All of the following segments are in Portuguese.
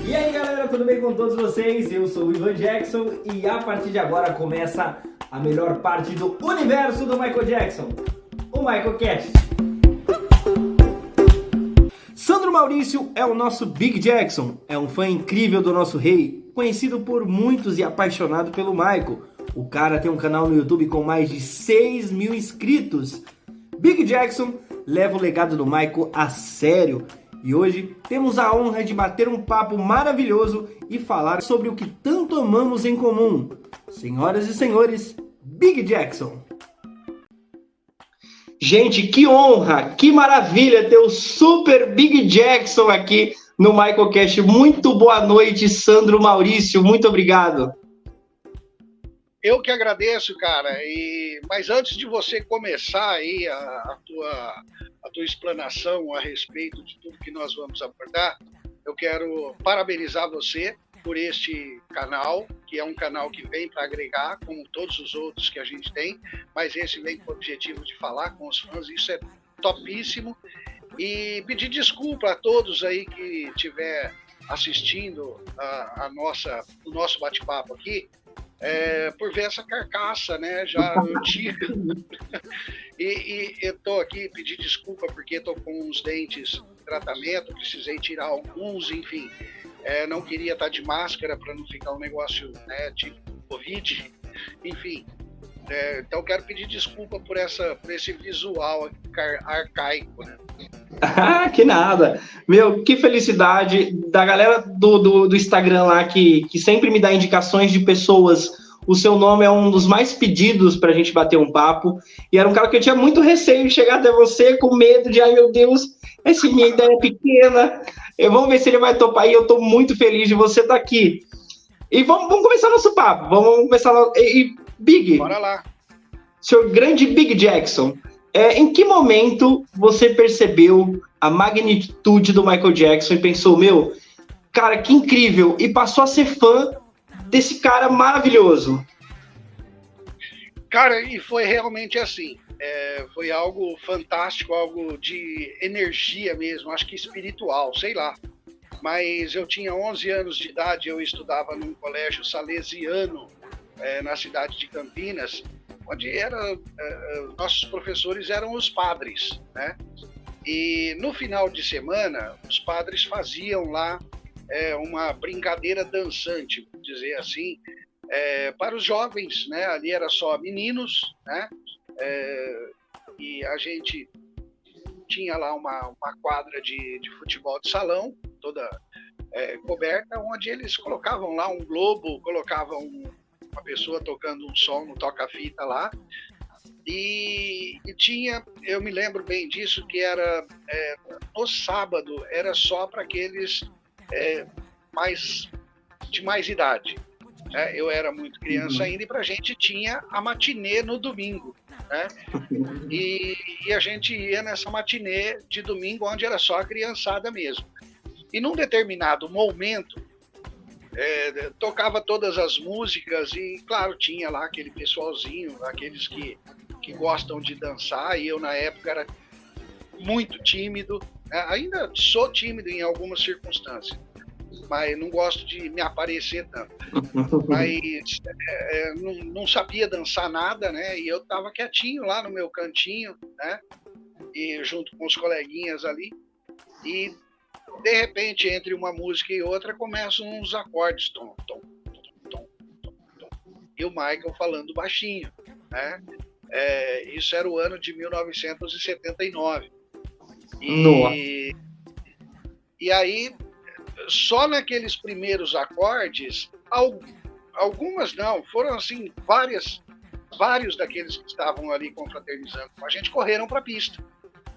E aí galera, tudo bem com todos vocês? Eu sou o Ivan Jackson e a partir de agora começa a melhor parte do universo do Michael Jackson, o Michael Cast. Sandro Maurício é o nosso Big Jackson, é um fã incrível do nosso rei, conhecido por muitos e apaixonado pelo Michael. O cara tem um canal no YouTube com mais de 6 mil inscritos. Big Jackson leva o legado do Michael a sério. E hoje temos a honra de bater um papo maravilhoso e falar sobre o que tanto amamos em comum. Senhoras e senhores, Big Jackson. Gente, que honra, que maravilha ter o Super Big Jackson aqui no Michael Cast. Muito boa noite, Sandro Maurício. Muito obrigado. Eu que agradeço, cara. Mas antes de você começar aí a tua explanação a respeito de tudo que nós vamos abordar, eu quero parabenizar você por este canal, que é um canal que vem para agregar, como todos os outros que a gente tem, mas esse vem com o objetivo de falar com os fãs, isso é topíssimo. E pedir desculpa a todos aí que estiver assistindo o nosso bate-papo aqui, por ver essa carcaça, né, já antiga. E eu tô aqui pedir desculpa porque tô com uns dentes em tratamento, precisei tirar alguns, enfim. Não queria estar de máscara para não ficar um negócio, né, de Covid, enfim. Então quero pedir desculpa por esse visual arcaico, né? Ah, que nada. Meu, que felicidade da galera do Instagram lá que sempre me dá indicações de pessoas. O seu nome é um dos mais pedidos pra gente bater um papo. E era um cara que eu tinha muito receio de chegar até você com medo de, ai meu Deus, essa minha ideia é pequena. Vamos ver se ele vai topar e eu tô muito feliz de você estar aqui. E vamos começar nosso papo. Vamos começar. Big. Bora lá. Senhor grande Big Jackson. Em que momento você percebeu a magnitude do Michael Jackson e pensou, meu, cara, que incrível, e passou a ser fã desse cara maravilhoso? Cara, e foi realmente assim, foi algo fantástico, algo de energia mesmo, acho que espiritual, sei lá. Mas eu tinha 11 anos de idade, eu estudava num colégio salesiano na cidade de Campinas, onde nossos professores eram os padres, né? E no final de semana, os padres faziam lá uma brincadeira dançante, vamos dizer assim, para os jovens, né? Ali era só meninos, né? E a gente tinha lá uma quadra de futebol de salão, toda coberta, onde eles colocavam lá um globo, colocavam uma pessoa tocando um som no toca-fita lá, e tinha, eu me lembro bem disso, que era no sábado, era só para aqueles de mais idade. Eu era muito criança ainda, e para a gente tinha a matinê no domingo, né? E a gente ia nessa matinê de domingo, onde era só a criançada mesmo. E num determinado momento, tocava todas as músicas e, claro, tinha lá aquele pessoalzinho, aqueles que gostam de dançar, e eu na época era muito tímido, ainda sou tímido em algumas circunstâncias, mas não gosto de me aparecer tanto. Mas não sabia dançar nada, né? E eu estava quietinho lá no meu cantinho, né? E junto com os coleguinhas ali, e de repente, entre uma música e outra, começam uns acordes, tom, tom, tom, tom, tom, tom, e o Michael falando baixinho, né? Isso era o ano de 1979. E aí, só naqueles primeiros acordes, algumas não, foram assim, vários daqueles que estavam ali confraternizando com a gente correram para a pista.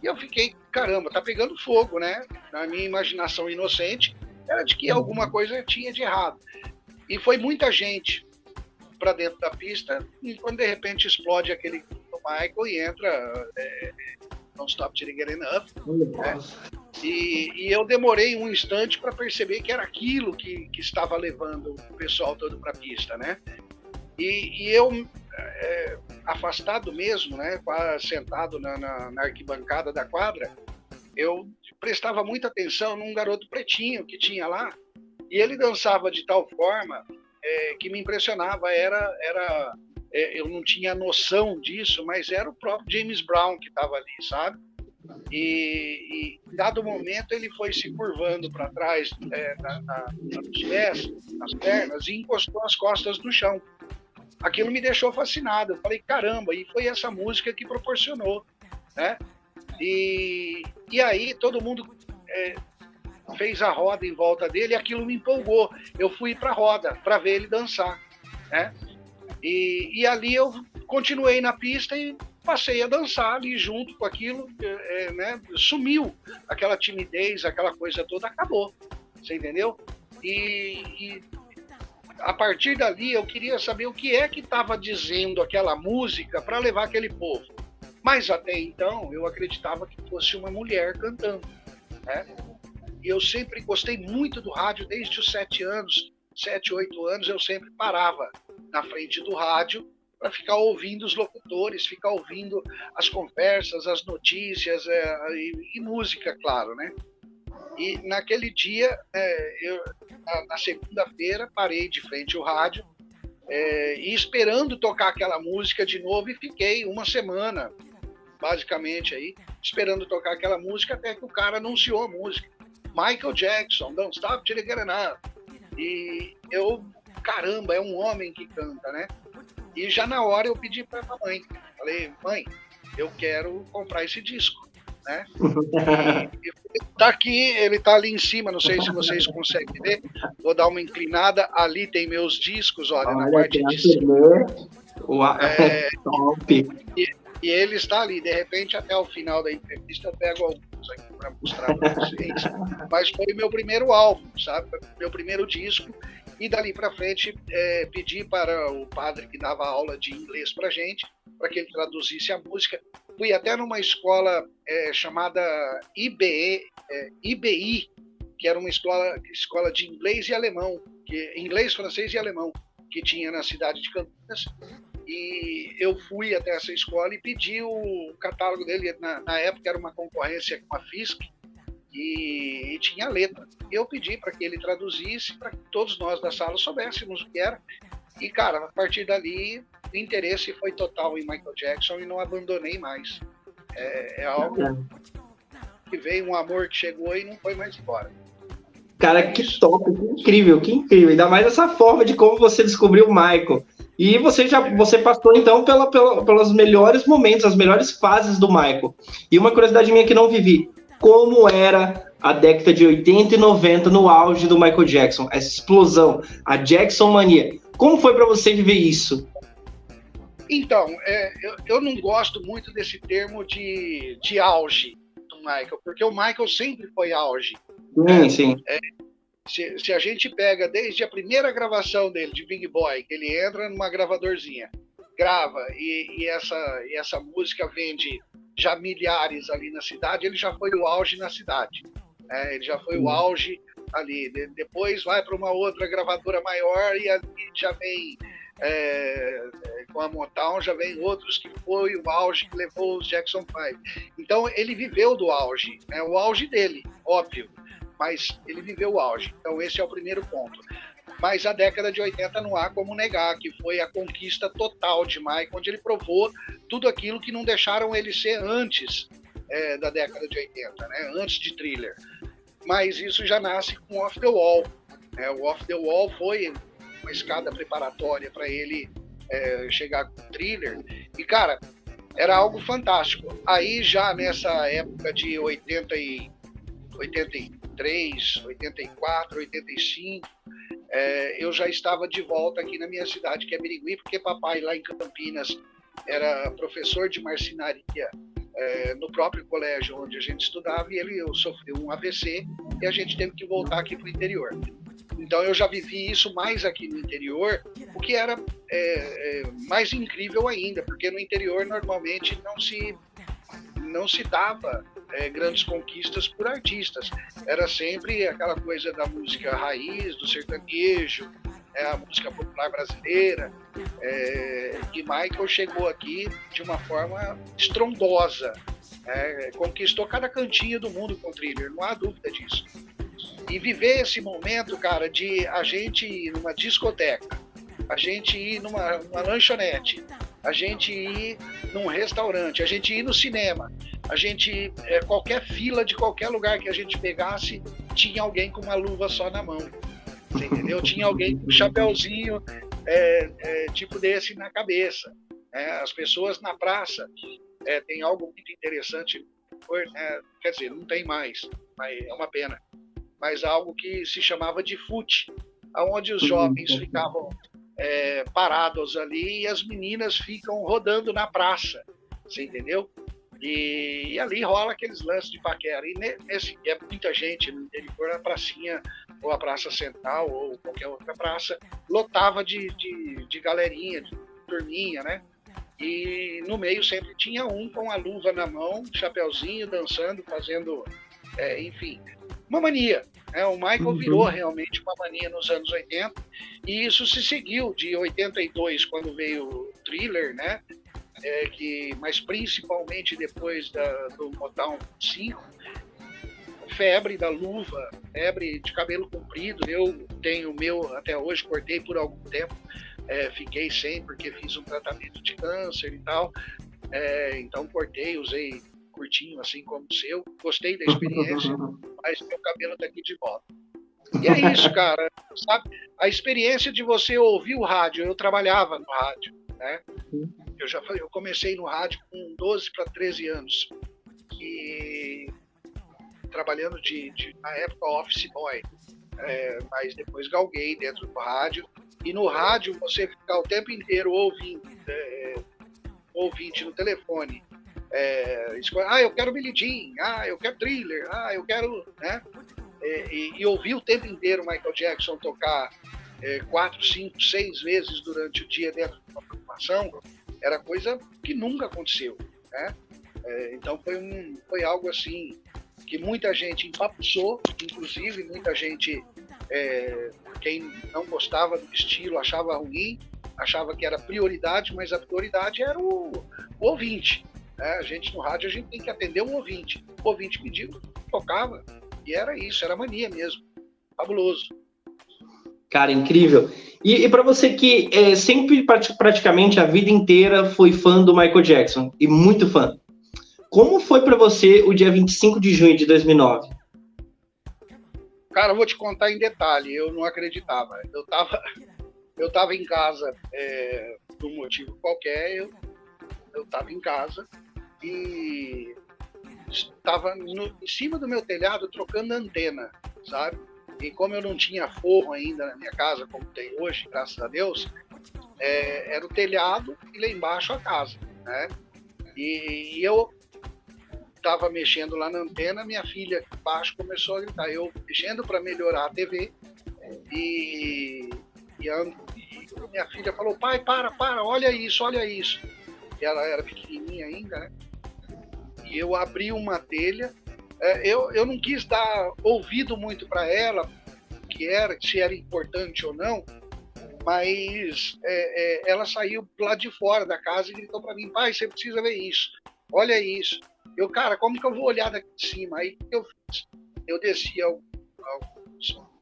E eu fiquei, caramba, tá pegando fogo, né? Na minha imaginação inocente, era de que alguma coisa tinha de errado. E foi muita gente para dentro da pista, e quando de repente explode aquele do Michael e entra Don't Stop Till You Get Enough, né? E eu demorei um instante para perceber que era aquilo que estava levando o pessoal todo para a pista, né? E eu, afastado mesmo, né, sentado na arquibancada da quadra, eu prestava muita atenção num garoto pretinho que tinha lá, E ele dançava de tal forma que me impressionava. Eu não tinha noção disso, mas era o próprio James Brown que estava ali, sabe? E em dado momento ele foi se curvando para trás nos pés, nas pernas, e encostou as costas no chão. Aquilo me deixou fascinado. Eu falei, caramba, e foi essa música que proporcionou, né? E aí todo mundo fez a roda em volta dele e aquilo me empolgou. Eu fui para a roda para ver ele dançar, né? E ali eu continuei na pista e passei a dançar ali junto com aquilo, né? Sumiu aquela timidez, aquela coisa toda, acabou, você entendeu? E a partir dali eu queria saber o que é que estava dizendo aquela música para levar aquele povo. Mas até então eu acreditava que fosse uma mulher cantando, né? E eu sempre gostei muito do rádio desde os 7 anos, 7, 8 anos, eu sempre parava na frente do rádio para ficar ouvindo os locutores, ficar ouvindo as conversas, as notícias e música, claro, né? E naquele dia, na segunda-feira, parei de frente ao rádio e esperando tocar aquela música de novo, e fiquei uma semana, basicamente, aí, esperando tocar aquela música até que o cara anunciou a música. Michael Jackson, Don't Stop Till You Get Enough. E eu, caramba, é um homem que canta, né? E já na hora eu pedi para a mãe. Falei, mãe, eu quero comprar esse disco, né? E ele tá aqui, ele tá ali em cima, não sei se vocês conseguem ver. Vou dar uma inclinada. Ali tem meus discos, olha na parte de cima. Top. E ele está ali. De repente, até o final da entrevista, eu pego alguns aqui para mostrar para vocês. Mas foi meu primeiro álbum, sabe? Meu primeiro disco. E dali para frente, pedi para o padre que dava aula de inglês para gente, para que ele traduzisse a música. Fui até numa escola chamada IBI, que era uma escola de inglês e alemão, inglês, francês e alemão, que tinha na cidade de Campinas. E eu fui até essa escola e pedi o catálogo dele. Na época era uma concorrência com a FISC, e tinha a letra. Eu pedi para que ele traduzisse, para que todos nós da sala soubéssemos o que era. E, cara, a partir dali, o interesse foi total em Michael Jackson e não abandonei mais. É algo que veio, um amor que chegou e não foi mais embora. Cara, que top, que incrível, que incrível. Ainda mais essa forma de como você descobriu o Michael. E você passou, então, pelos melhores momentos, as melhores fases do Michael. E uma curiosidade minha que não vivi. Como era a década de 80 e 90 no auge do Michael Jackson? Essa explosão, a Jackson mania. Como foi para você viver isso? Então, eu não gosto muito desse termo de auge do Michael, porque o Michael sempre foi auge. Sim. Se a gente pega desde a primeira gravação dele, de Big Boy, que ele entra numa gravadorzinha, grava, e essa música vende já milhares ali na cidade, ele já foi o auge na cidade. Ele já foi o auge ali. Depois vai para uma outra gravadora maior e ali já vem, com a Motown, já vem outros que foi o auge que levou os Jackson 5. Então ele viveu do auge, o auge dele, óbvio, mas ele viveu o auge. Então esse é o primeiro ponto. Mas a década de 80 não há como negar, que foi a conquista total de Michael, onde ele provou tudo aquilo que não deixaram ele ser antes da década de 80, né? Antes de Thriller. Mas isso já nasce com Off the Wall. O Off the Wall foi uma escada preparatória para ele chegar com o Thriller. E, cara, era algo fantástico. Aí já nessa época de 83, 84, 85, eu já estava de volta aqui na minha cidade, que é Birigui, porque papai lá em Campinas era professor de marcenaria no próprio colégio onde a gente estudava, e ele sofreu um AVC e a gente teve que voltar aqui para o interior. Então eu já vivi isso mais aqui no interior, o que era mais incrível ainda, porque no interior normalmente não se dava grandes conquistas por artistas. Era sempre aquela coisa da música raiz, do sertanejo, a música popular brasileira. E Michael chegou aqui de uma forma estrondosa, conquistou cada cantinho do mundo com o Thriller, não há dúvida disso. E viver esse momento, cara, de a gente ir numa discoteca, a gente ir numa lanchonete, a gente ir num restaurante, a gente ir no cinema, a gente qualquer fila de qualquer lugar que a gente pegasse, tinha alguém com uma luva só na mão. Você entendeu? Tinha alguém com um chapéuzinho tipo desse na cabeça. As pessoas na praça tem algo muito interessante, quer dizer, não tem mais, mas é uma pena, mas algo que se chamava de fute, onde os jovens ficavam parados ali e as meninas ficam rodando na praça, você entendeu? E ali rola aqueles lances de paquera. E é muita gente no interior, a pracinha, ou a Praça Central, ou qualquer outra praça, lotava de galerinha, de turminha, né? E no meio sempre tinha um com a luva na mão, chapeuzinho, dançando, fazendo, enfim, uma mania. O Michael virou realmente uma mania nos anos 80, e isso se seguiu de 82, quando veio o Thriller, né? Mas principalmente depois do Motown 5, febre da luva, febre de cabelo comprido. Eu tenho o meu até hoje, cortei por algum tempo, fiquei sem porque fiz um tratamento de câncer e tal, então cortei, usei curtinho assim como o seu, gostei da experiência, mas meu cabelo tá aqui de volta. E é isso, cara, sabe? A experiência de você ouvir o rádio, eu trabalhava no rádio, né? Eu comecei no rádio com 12 para 13 anos, e trabalhando na época office boy, mas depois galguei dentro do rádio, e no rádio você ficar o tempo inteiro ouvindo, ouvinte no telefone, eu quero Billie Jean, eu quero Thriller, eu quero, né? E ouvir o tempo inteiro Michael Jackson tocar 4, 5, 6 vezes durante o dia dentro de uma programação, era coisa que nunca aconteceu, né? Então foi algo assim que muita gente empapuçou, inclusive muita gente, quem não gostava do estilo achava ruim, achava que era prioridade, mas a prioridade era o ouvinte, né? A gente no rádio, a gente tem que atender o ouvinte pediu, tocava, e era isso, era mania mesmo, fabuloso. Cara, incrível. E para você que sempre, praticamente a vida inteira, foi fã do Michael Jackson, e muito fã, como foi para você o dia 25 de junho de 2009? Cara, eu vou te contar em detalhe, eu não acreditava. Eu tava em casa, por um motivo qualquer, eu tava em casa e estava em cima do meu telhado trocando antena, sabe? E como eu não tinha forro ainda na minha casa, como tem hoje, graças a Deus, era o telhado e lá embaixo a casa, né? E eu estava mexendo lá na antena, minha filha embaixo começou a gritar, eu mexendo para melhorar a TV, e minha filha falou, pai, para, olha isso. E ela era pequenininha ainda, né? E eu abri uma telha, eu não quis dar ouvido muito para ela, se era importante ou não, mas ela saiu lá de fora da casa e gritou para mim, pai, você precisa ver isso, olha isso. Eu, cara, como que eu vou olhar daqui de cima? Aí eu fiz? Eu desci ao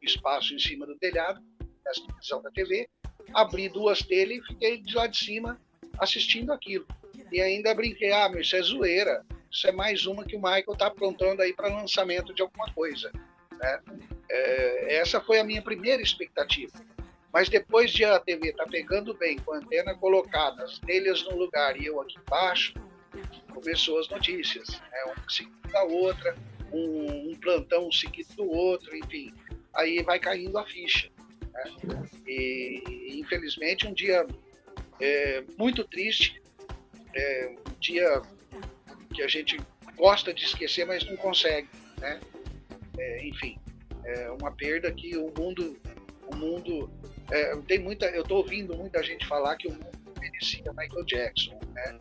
espaço em cima do telhado, nessa televisão da TV, abri 2 telhas e fiquei de lá de cima assistindo aquilo. E ainda brinquei, meu, isso é zoeira. Isso é mais uma que o Michael está aprontando aí para lançamento de alguma coisa, né? Essa foi a minha primeira expectativa. Mas depois de a TV estar pegando bem, com a antena colocada, as telhas no lugar e eu aqui embaixo, começou as notícias, né? Um seguido da outra, um plantão seguido do outro, enfim. Aí vai caindo a ficha, né? E infelizmente um dia muito triste, um dia que a gente gosta de esquecer, mas não consegue, né? Enfim, é uma perda que o mundo eu estou ouvindo muita gente falar que o mundo merecia Michael Jackson, né?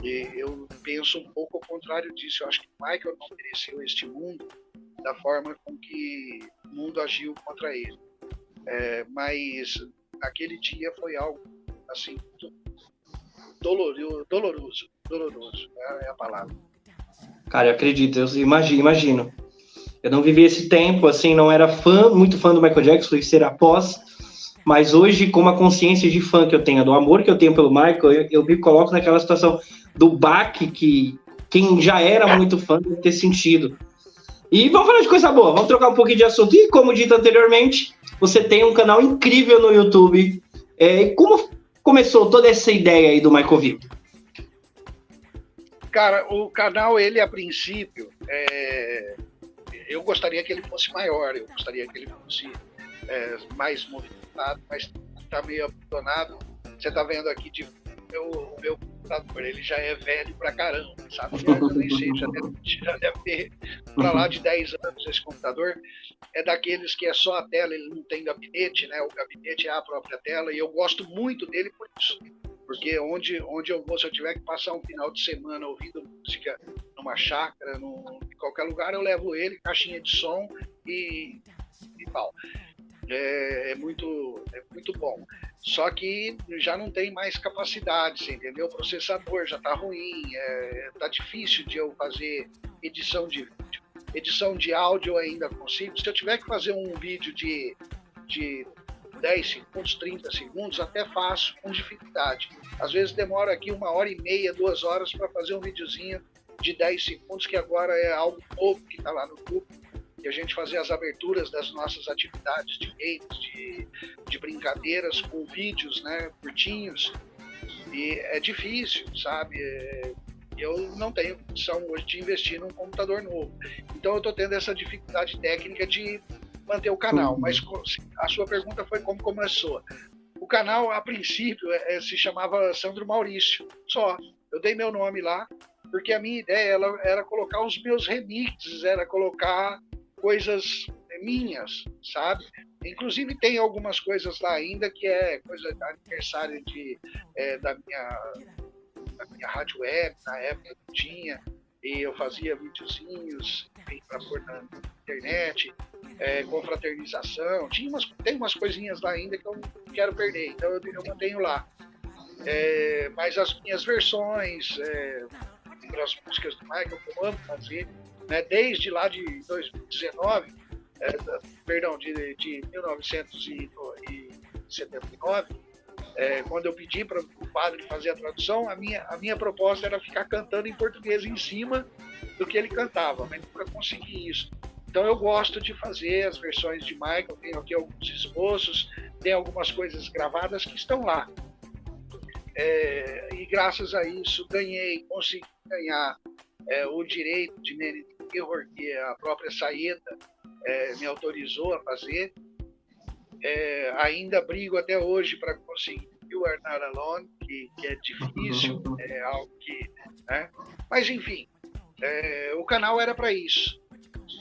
E eu penso um pouco ao contrário disso. Eu acho que Michael não mereceu este mundo da forma com que o mundo agiu contra ele. Mas aquele dia foi algo assim doloroso, é a palavra. Cara, eu acredito, eu imagino. Eu não vivi esse tempo, assim, não era muito fã do Michael Jackson, fui ser após, mas hoje, com a consciência de fã que eu tenho, do amor que eu tenho pelo Michael, eu me coloco naquela situação do baque que quem já era muito fã deve ter sentido. E vamos falar de coisa boa, vamos trocar um pouquinho de assunto. E como dito anteriormente, você tem um canal incrível no YouTube. Como começou toda essa ideia aí do Michael Vitor? Cara, o canal, ele a princípio, eu gostaria que ele fosse maior, eu gostaria que ele fosse mais movimentado, mas está meio abandonado. Você está vendo aqui o meu computador, ele já é velho pra caramba, sabe? Eu nem sei, já deve ter pra lá de 10 anos esse computador. É daqueles que é só a tela, ele não tem gabinete, né? O gabinete é a própria tela, e eu gosto muito dele por isso. Porque onde eu vou, se eu tiver que passar um final de semana ouvindo música numa chácara, em qualquer lugar, eu levo ele, caixinha de som e tal. É muito bom. Só que já não tem mais capacidade, entendeu? O processador já está ruim, tá difícil de eu fazer edição de vídeo. Edição de áudio eu ainda consigo. Se eu tiver que fazer um vídeo de 10 segundos, 30 segundos, até faço com dificuldade. Às vezes demora aqui 1h30, 2 horas para fazer um videozinho de 10 segundos, que agora é algo novo que está lá no grupo, e a gente fazer as aberturas das nossas atividades de games, de brincadeiras com vídeos, né, curtinhos, e é difícil, sabe? Eu não tenho condição hoje de investir num computador novo. Então eu estou tendo essa dificuldade técnica de manter o canal. Mas a sua pergunta foi como começou. O canal, a princípio, se chamava Sandro Maurício. Só. Eu dei meu nome lá, porque a minha ideia era colocar os meus remixes, era colocar coisas minhas, sabe? Inclusive tem algumas coisas lá ainda que é coisa de aniversário da minha rádio web, na época que tinha, e eu fazia videozinhos para pôr na internet, confraternização, tem umas coisinhas lá ainda que eu não quero perder, então eu mantenho lá. Mas as minhas versões das músicas do Michael, que eu amo fazer, né, desde lá de 2019, de 1979, quando eu pedi para o padre fazer a tradução, a minha proposta era ficar cantando em português em cima do que ele cantava, mas nunca consegui isso. Então eu gosto de fazer as versões de Michael, tenho aqui alguns esboços, tem algumas coisas gravadas que estão lá. E graças a isso consegui ganhar o direito de Nene Terror, que a própria Saeta me autorizou a fazer. Ainda brigo até hoje para conseguir o Are Not Alone, que é difícil, é algo que... Né? Mas enfim, o canal era para isso.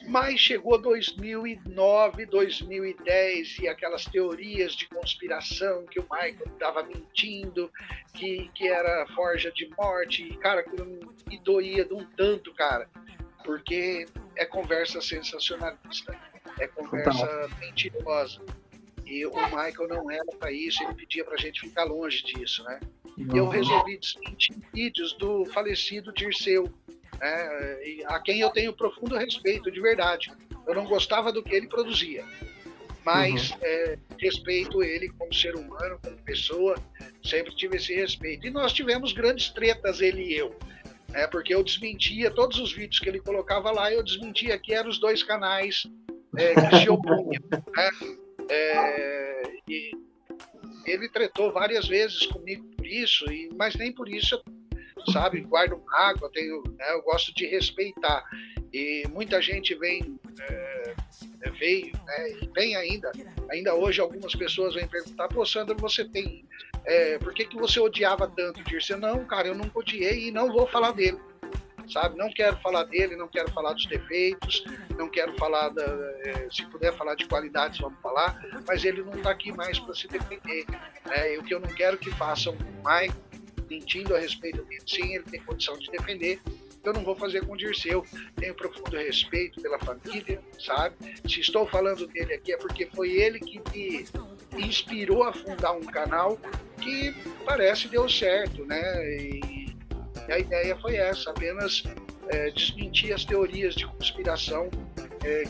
Mas chegou 2009, 2010 e aquelas teorias de conspiração que o Michael estava mentindo, que era forja de morte, e cara, aquilo me doía de um tanto, cara, porque é conversa sensacionalista, é conversa mentirosa. E o Michael não era para isso, ele pedia para a gente ficar longe disso, né? E eu resolvi desmentir vídeos do falecido Dirceu, a quem eu tenho profundo respeito, de verdade. Eu não gostava do que ele produzia, mas respeito ele como ser humano, como pessoa, sempre tive esse respeito. E nós tivemos grandes tretas, ele e eu, porque eu desmentia todos os vídeos que ele colocava lá, eu desmentia que eram os dois canais que se opunham, né? E ele tretou várias vezes comigo por isso, mas nem por isso eu, sabe, guardo mágoa, eu gosto de respeitar. E muita gente veio, e vem ainda hoje algumas pessoas vêm perguntar: pô, Sandro, você tem, por que você odiava tanto o Dirceu? Não, cara, eu nunca odiei e não vou falar dele, sabe? Não quero falar dele, não quero falar dos defeitos, não quero falar se puder falar de qualidades, vamos falar, mas ele não está aqui mais para se defender, e o que eu não quero que façam mais mentindo a respeito dele, sim, ele tem condição de defender. Eu não vou fazer com o Dirceu. Tenho profundo respeito pela família, sabe? Se estou falando dele aqui é porque foi ele que me inspirou a fundar um canal que parece deu certo, né? E a ideia foi essa, apenas desmentir as teorias de conspiração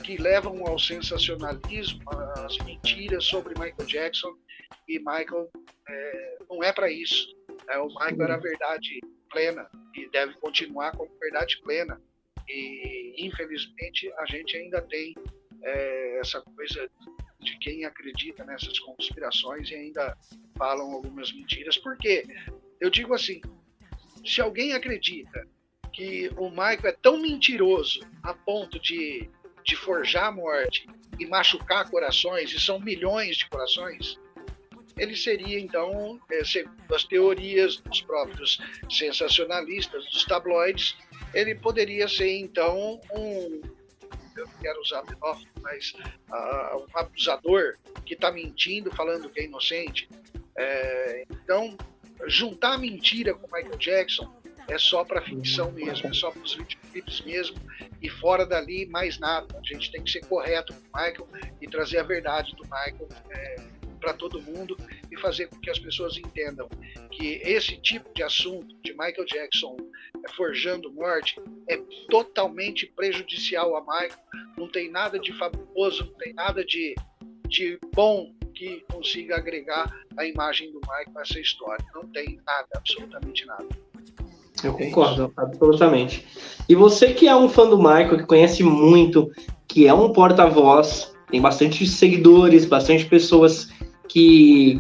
que levam ao sensacionalismo, às mentiras sobre Michael Jackson, e Michael não é para isso. O Michael era a verdade plena e deve continuar como verdade plena. E, infelizmente, a gente ainda tem essa coisa de quem acredita nessas conspirações e ainda falam algumas mentiras. Porque eu digo assim, se alguém acredita que o Michael é tão mentiroso a ponto de forjar a morte e machucar corações, e são milhões de corações, ele seria, então, segundo as teorias dos próprios sensacionalistas, dos tabloides, ele poderia ser, então, eu não quero usar pedófilo, mas um abusador que está mentindo, falando que é inocente. Então, juntar mentira com Michael Jackson é só para ficção mesmo, é só para os videoclipes mesmo, e fora dali, mais nada. A gente tem que ser correto com o Michael e trazer a verdade do Michael para todo mundo e fazer com que as pessoas entendam que esse tipo de assunto de Michael Jackson forjando morte é totalmente prejudicial a Michael, não tem nada de fabuloso, não tem nada de bom que consiga agregar a imagem do Michael a essa história. Não tem nada, absolutamente nada. Eu concordo, absolutamente. E você que é um fã do Michael, que conhece muito, que é um porta-voz, tem bastante seguidores, bastante pessoas que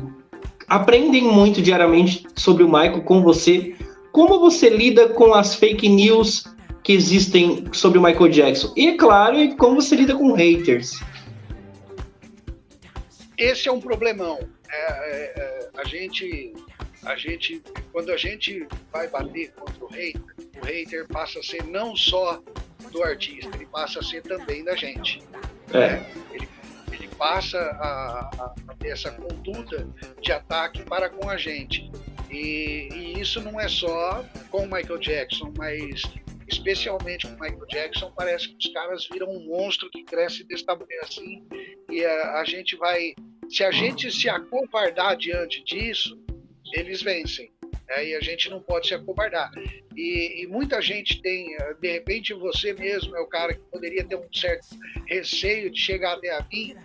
aprendem muito diariamente sobre o Michael com você. Como você lida com as fake news que existem sobre o Michael Jackson? E, é claro, como você lida com haters? Esse é um problemão. Quando a gente vai bater contra o hater passa a ser não só do artista, ele passa a ser também da gente. Ele passa a ter essa conduta de ataque para com a gente. E isso não é só com o Michael Jackson, mas especialmente com o Michael Jackson, parece que os caras viram um monstro que cresce desse tamanho assim, e a gente vai... Se a gente se acovardar diante disso, eles vencem. E a gente não pode se acovardar. E muita gente tem, de repente você mesmo é o cara que poderia ter um certo receio de chegar até a mim,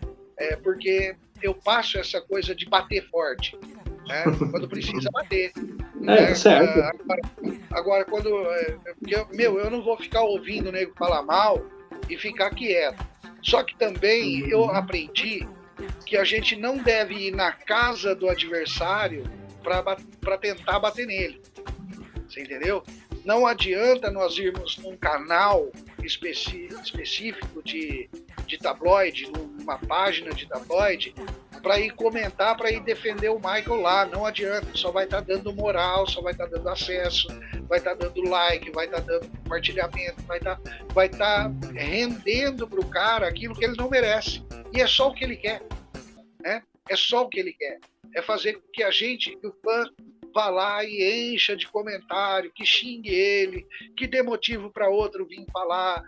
porque eu passo essa coisa de bater forte, né? Quando precisa bater. Certo. Agora, quando... eu não vou ficar ouvindo o nego falar mal e ficar quieto. Só que também eu aprendi que a gente não deve ir na casa do adversário para tentar bater nele. Você entendeu? Não adianta nós irmos num canal específico de tabloide, numa página de tabloide, para ir comentar, para ir defender o Michael lá. Não adianta, só vai estar dando moral, só vai estar dando acesso, vai estar dando like, vai estar dando compartilhamento, vai estar rendendo para o cara aquilo que ele não merece. E é só o que ele quer, né? É só o que ele quer. É fazer com que que o fã vá lá e encha de comentário, que xingue ele, que dê motivo para outro vir falar,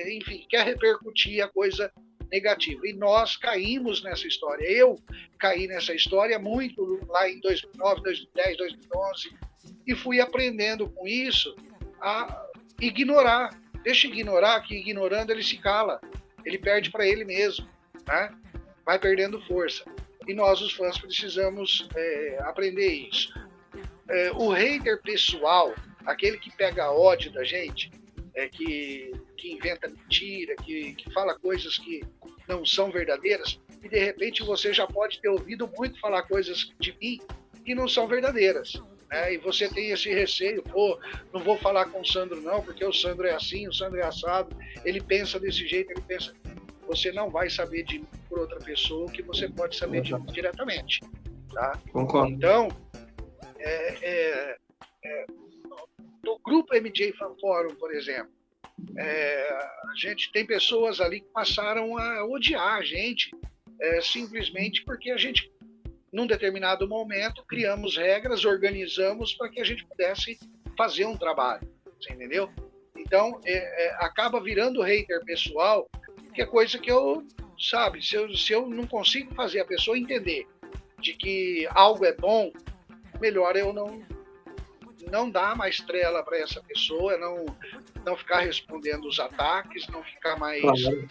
enfim, quer repercutir a coisa negativa. E nós caímos nessa história. Eu caí nessa história muito lá em 2009, 2010, 2011, e fui aprendendo com isso a ignorar. Deixa ignorar, que ignorando ele se cala. Ele perde para ele mesmo, né? Vai perdendo força. E nós, os fãs, precisamos aprender isso. O hater pessoal, aquele que pega ódio da gente, que inventa mentira, que fala coisas que não são verdadeiras, e de repente você já pode ter ouvido muito falar coisas de mim que não são verdadeiras. E você tem esse receio, não vou falar com o Sandro não, porque o Sandro é assim, o Sandro é assado, ele pensa desse jeito, ele pensa... Você não vai saber de mim por outra pessoa que você pode saber de mim diretamente. Tá? Concordo. Então, no grupo MJ Fan Forum, por exemplo, a gente tem pessoas ali que passaram a odiar a gente, simplesmente porque a gente, num determinado momento, criamos regras, organizamos para que a gente pudesse fazer um trabalho. Você entendeu? Então, acaba virando hater pessoal, que é coisa que eu, sabe, se eu não consigo fazer a pessoa entender de que algo é bom, melhor eu não não dar mais trela para essa pessoa, não ficar respondendo os ataques, não ficar mais... Claro.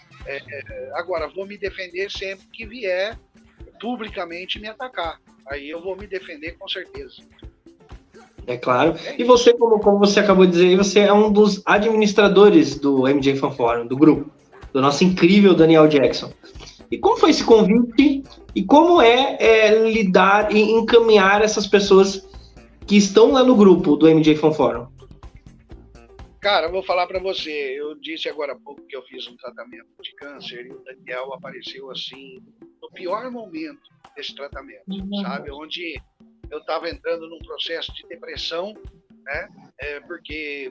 Agora, vou me defender sempre que vier publicamente me atacar. Aí eu vou me defender com certeza. É claro. E você, como você acabou de dizer, você é um dos administradores do MJ Fan Forum, do grupo, do nosso incrível Daniel Jackson. E como foi esse convite? E como lidar e encaminhar essas pessoas que estão lá no grupo do MJ Fan Forum? Cara, eu vou falar para você. Eu disse agora há pouco que eu fiz um tratamento de câncer e o Daniel apareceu assim, no pior momento desse tratamento, sabe? Onde eu estava entrando num processo de depressão, né? Porque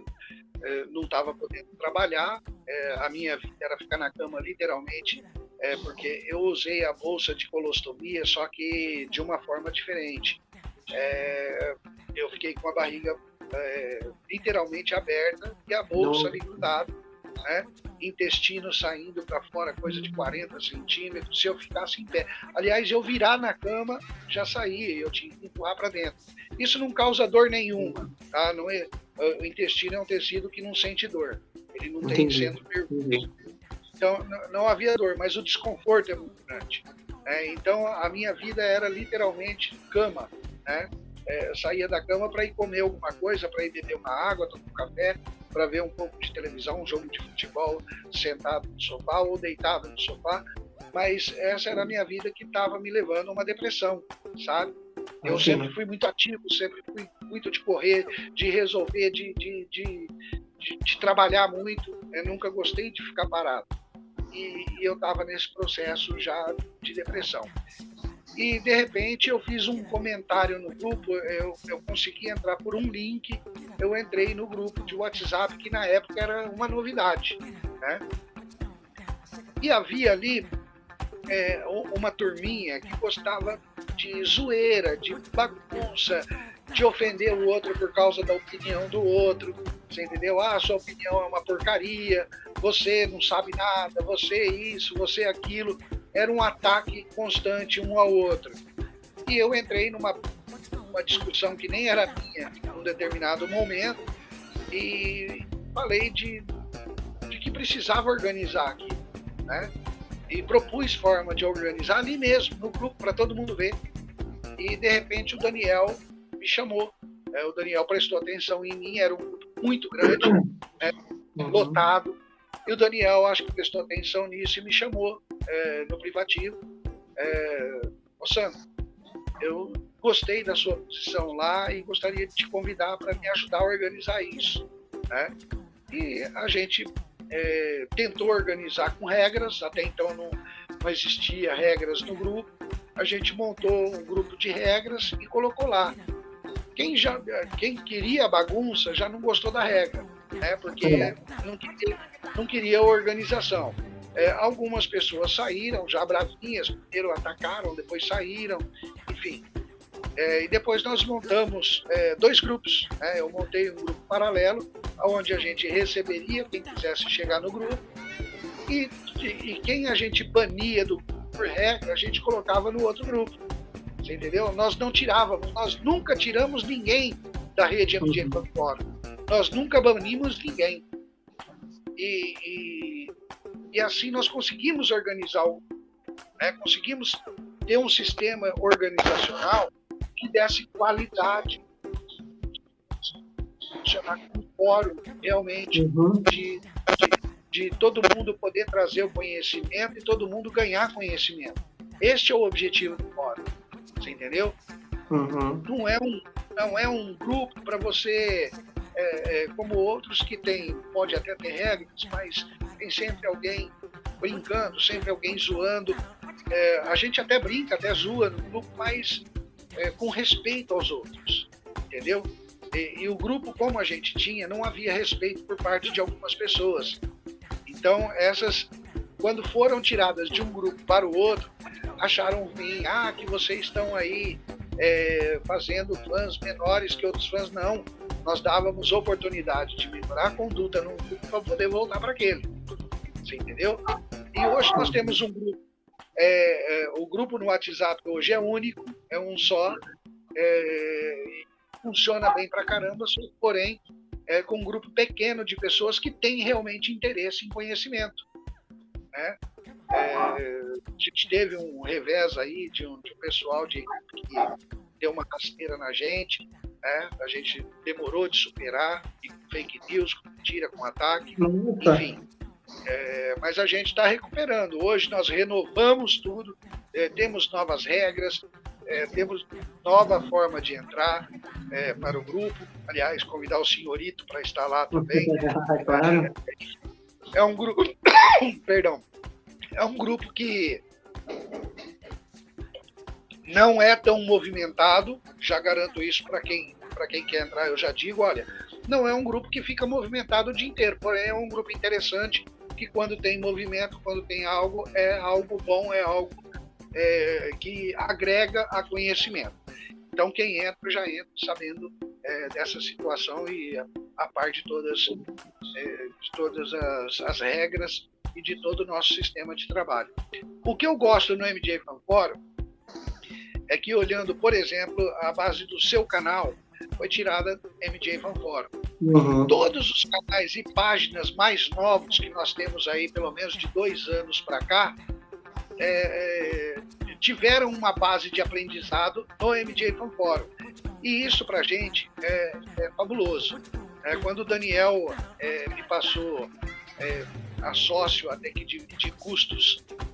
não estava podendo trabalhar. A minha vida era ficar na cama literalmente, porque eu usei a bolsa de colostomia, só que de uma forma diferente. Eu fiquei com a barriga literalmente aberta e a bolsa ali grudada, né? Intestino saindo para fora, coisa de 40 centímetros, se eu ficasse em pé. Aliás, eu virar na cama, já saía, eu tinha que empurrar para dentro. Isso não causa dor nenhuma, tá? Não é, o intestino é um tecido que não sente dor, ele não tem centro nervoso. Então, não havia dor, mas o desconforto é muito grande. Então, a minha vida era literalmente cama, né? Eu saía da cama para ir comer alguma coisa, para ir beber uma água, tomar um café, para ver um pouco de televisão, um jogo de futebol, sentado no sofá ou deitado no sofá. Mas essa era a minha vida que estava me levando a uma depressão, sabe? Eu sempre fui muito ativo, sempre fui muito de correr, de resolver, de trabalhar muito. Eu nunca gostei de ficar parado. E eu estava nesse processo já de depressão. E, de repente, eu fiz um comentário no grupo, eu consegui entrar por um link, eu entrei no grupo de WhatsApp, que na época era uma novidade, né? E havia ali uma turminha que gostava de zoeira, de bagunça, de ofender o outro por causa da opinião do outro, você entendeu? Sua opinião é uma porcaria, você não sabe nada, você isso, você aquilo. Era um ataque constante um ao outro. E eu entrei numa discussão que nem era minha em um determinado momento e falei de que precisava organizar aqui, né? E propus forma de organizar ali mesmo, no grupo, para todo mundo ver. E, de repente, o Daniel me chamou. O Daniel prestou atenção em mim, era um grupo muito grande, né? Lotado. E o Daniel, acho que prestou atenção nisso e me chamou no privativo. Sandro, eu gostei da sua posição lá e gostaria de te convidar para me ajudar a organizar isso, né? E a gente tentou organizar com regras, até então não existia regras no grupo. A gente montou um grupo de regras e colocou lá. Quem queria bagunça já não gostou da regra, né? Porque não queria organização. Algumas pessoas saíram já bravinhas, primeiro atacaram, depois saíram, enfim. E depois nós montamos 2 grupos, né? Eu montei um grupo paralelo, onde a gente receberia quem quisesse chegar no grupo, e quem a gente bania por regra, a gente colocava no outro grupo. Você entendeu? Nós não tirávamos, nós nunca tiramos ninguém da rede MJ Fan Forum. Nós nunca banimos ninguém. E assim nós conseguimos organizar, né? Conseguimos ter um sistema organizacional que desse qualidade, chamar um fórum realmente de todo mundo poder trazer o conhecimento e todo mundo ganhar conhecimento. Este é o objetivo do fórum, você entendeu? Não é um grupo para você, como outros que pode até ter regras, mas tem sempre alguém brincando, sempre alguém zoando. A gente até brinca, até zoa no grupo, mas com respeito aos outros, entendeu? E o grupo, como a gente tinha, não havia respeito por parte de algumas pessoas. Então, essas, quando foram tiradas de um grupo para o outro, acharam ruim, que vocês estão aí fazendo fãs menores que outros fãs. Não, nós dávamos oportunidade de melhorar a conduta num grupo para poder voltar para aquele. Você entendeu? E hoje nós temos um grupo. O grupo no WhatsApp hoje é único, é um só. funciona bem pra caramba, porém, com um grupo pequeno de pessoas que têm realmente interesse em conhecimento, né? A gente teve um revés aí de um pessoal que deu uma rasteira na gente, né? A gente demorou de superar, e com fake news, com mentira, com ataque, enfim. Mas a gente está recuperando. Hoje nós renovamos tudo, temos novas regras, temos nova forma de entrar para o grupo. Aliás, convidar o senhorito para estar lá também. Claro. É um grupo, perdão, é um grupo que não é tão movimentado, já garanto isso para quem quer entrar, eu já digo, olha, não é um grupo que fica movimentado o dia inteiro, porém é um grupo interessante, que quando tem movimento, quando tem algo, é algo bom, é algo que agrega a conhecimento. Então quem entra, já entra sabendo dessa situação e a par de todas as regras e de todo o nosso sistema de trabalho. O que eu gosto no MJ Fan Forum é que, olhando, por exemplo, a base do seu canal, foi tirada MJ Fan Forum. Uhum. Todos os canais e páginas mais novos que nós temos aí, pelo menos de 2 anos para cá, tiveram uma base de aprendizado no MJ Fan Forum. E isso para a gente é fabuloso. Quando o Daniel me passou a sócio até que de custos com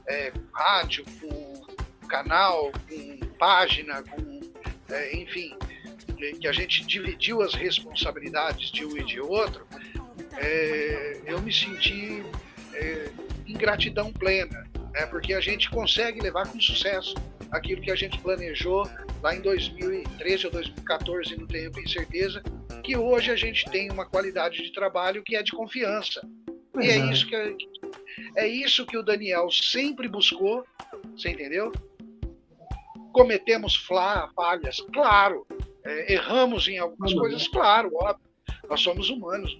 rádio, com canal, com página, com enfim, que a gente dividiu as responsabilidades de um e de outro, eu me senti em gratidão plena, porque a gente consegue levar com sucesso aquilo que a gente planejou lá em 2013 ou 2014, não tenho bem certeza, que hoje a gente tem uma qualidade de trabalho que é de confiança. E é isso que o Daniel sempre buscou, você entendeu? Cometemos falhas, claro. Erramos em algumas coisas, claro, óbvio. Nós somos humanos,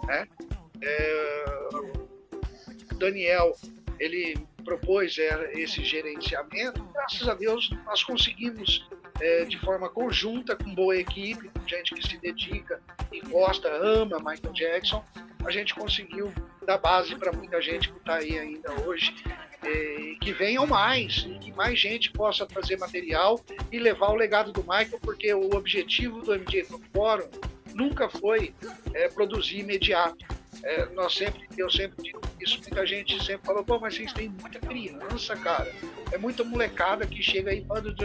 né? O Daniel, ele propôs esse gerenciamento. Graças a Deus, nós conseguimos, de forma conjunta, com boa equipe, com gente que se dedica e gosta, ama Michael Jackson, a gente conseguiu dar base para muita gente que está aí ainda hoje, que venham mais, e que mais gente possa fazer material e levar o legado do Michael, porque o objetivo do MJ Forum nunca foi produzir imediato. Eu sempre digo isso, muita gente sempre falou, pô, mas vocês têm muita criança, cara, é muita molecada que chega aí falando de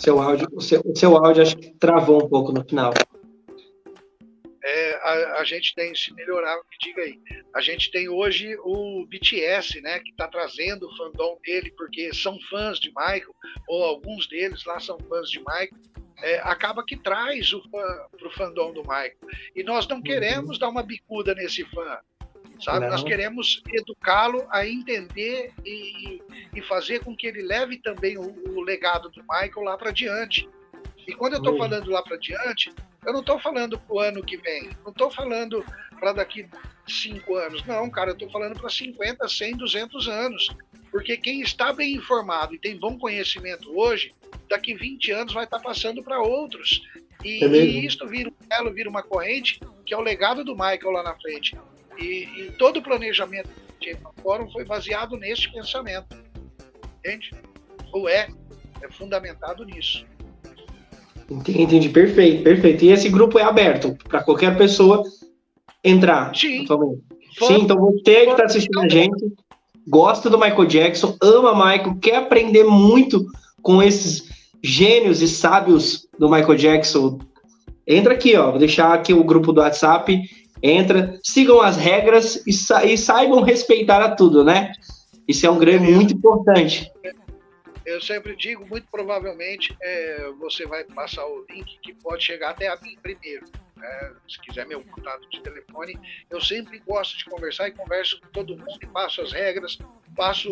O seu áudio acho que travou um pouco no final. A gente tem, se melhorar, me diga aí. A gente tem hoje o BTS, né, que está trazendo o fandom dele, porque são fãs de Michael, ou alguns deles lá são fãs de Michael. Acaba que traz para o fandom do Michael. E nós não queremos dar uma bicuda nesse fã, sabe? Não. Nós queremos educá-lo a entender e fazer com que ele leve também o legado do Michael lá para diante. E quando eu estou falando lá para diante, eu não estou falando para o ano que vem, não estou falando para daqui 5 anos, não, cara, eu estou falando para 50, 100, 200 anos. Porque quem está bem informado e tem bom conhecimento hoje, daqui 20 anos vai estar passando para outros. E isso vira um elo, vira uma corrente, que é o legado do Michael lá na frente. E todo o planejamento do Fórum foi baseado nesse pensamento. Entende? Ou é fundamentado nisso. Entendi, perfeito. E esse grupo é aberto para qualquer pessoa entrar? Sim. Sim, então você que está assistindo a gente, gosta do Michael Jackson, ama Michael, quer aprender muito com esses gênios e sábios do Michael Jackson, entra aqui, ó. Vou deixar aqui o grupo do WhatsApp, entra, sigam as regras e saibam respeitar a tudo, né? Isso é um grande muito importante. Eu sempre digo, muito provavelmente, você vai passar o link que pode chegar até a mim primeiro. Se quiser meu contato de telefone, eu sempre gosto de conversar e converso com todo mundo e passo as regras, passo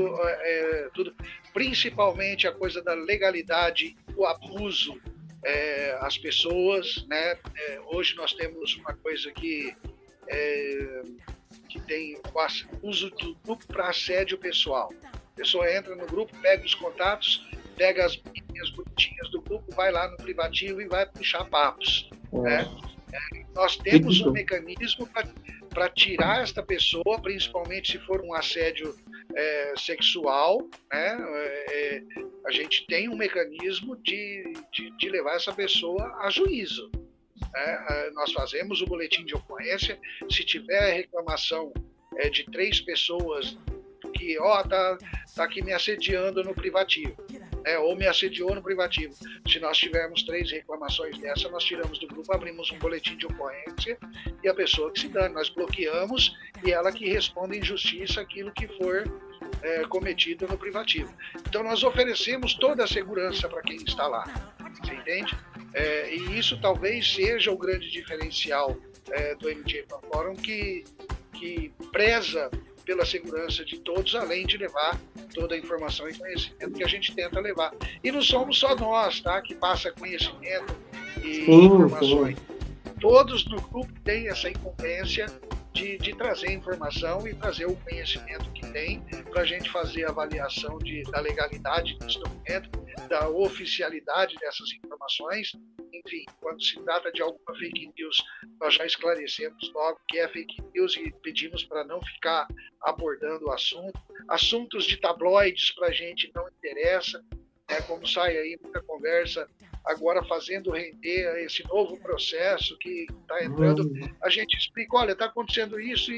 tudo, principalmente a coisa da legalidade, o abuso às pessoas, né? Hoje nós temos uma coisa que que tem o uso do grupo para assédio pessoal. A pessoa entra no grupo, pega os contatos, pega as menininhas bonitinhas do grupo, vai lá no privativo e vai puxar papos. Né? Nós temos um mecanismo para tirar esta pessoa, principalmente se for um assédio sexual, né? A gente tem um mecanismo de levar essa pessoa a juízo. Nós fazemos o boletim de ocorrência. Se tiver reclamação de 3 pessoas que tá aqui me assediando no privativo, ou me assediou no privativo, se nós tivermos 3 reclamações dessa, nós tiramos do grupo, abrimos um boletim de ocorrência e a pessoa que se dane, nós bloqueamos e ela que responde em justiça aquilo que for cometido no privativo. Então nós oferecemos toda a segurança para quem está lá, você entende? E isso talvez seja o grande diferencial do MJ Fan Forum, que preza pela segurança de todos, além de levar toda a informação e conhecimento que a gente tenta levar. E não somos só nós, tá, que passa conhecimento e informações. Todos no grupo têm essa incumbência de trazer informação e trazer o conhecimento que tem para a gente fazer a avaliação da legalidade desse documento, da oficialidade dessas informações. Enfim, quando se trata de alguma fake news, nós já esclarecemos logo que é fake news e pedimos para não ficar abordando o assunto. Assuntos de tabloides para a gente não interessa, como sai aí muita conversa agora fazendo render esse novo processo que está entrando. A gente explica, olha, está acontecendo isso,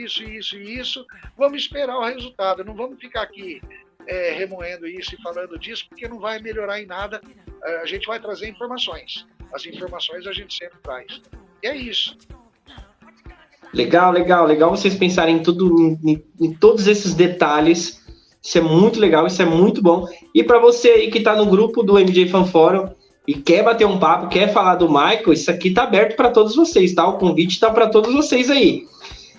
vamos esperar o resultado, não vamos ficar aqui remoendo isso e falando disso, porque não vai melhorar em nada. A gente vai trazer informações. As informações a gente sempre traz. E é isso. Legal vocês pensarem em todos esses detalhes. Isso é muito legal, isso é muito bom. E para você aí que está no grupo do MJ Fan Forum e quer bater um papo, quer falar do Michael, isso aqui está aberto para todos vocês, tá? O convite está para todos vocês aí.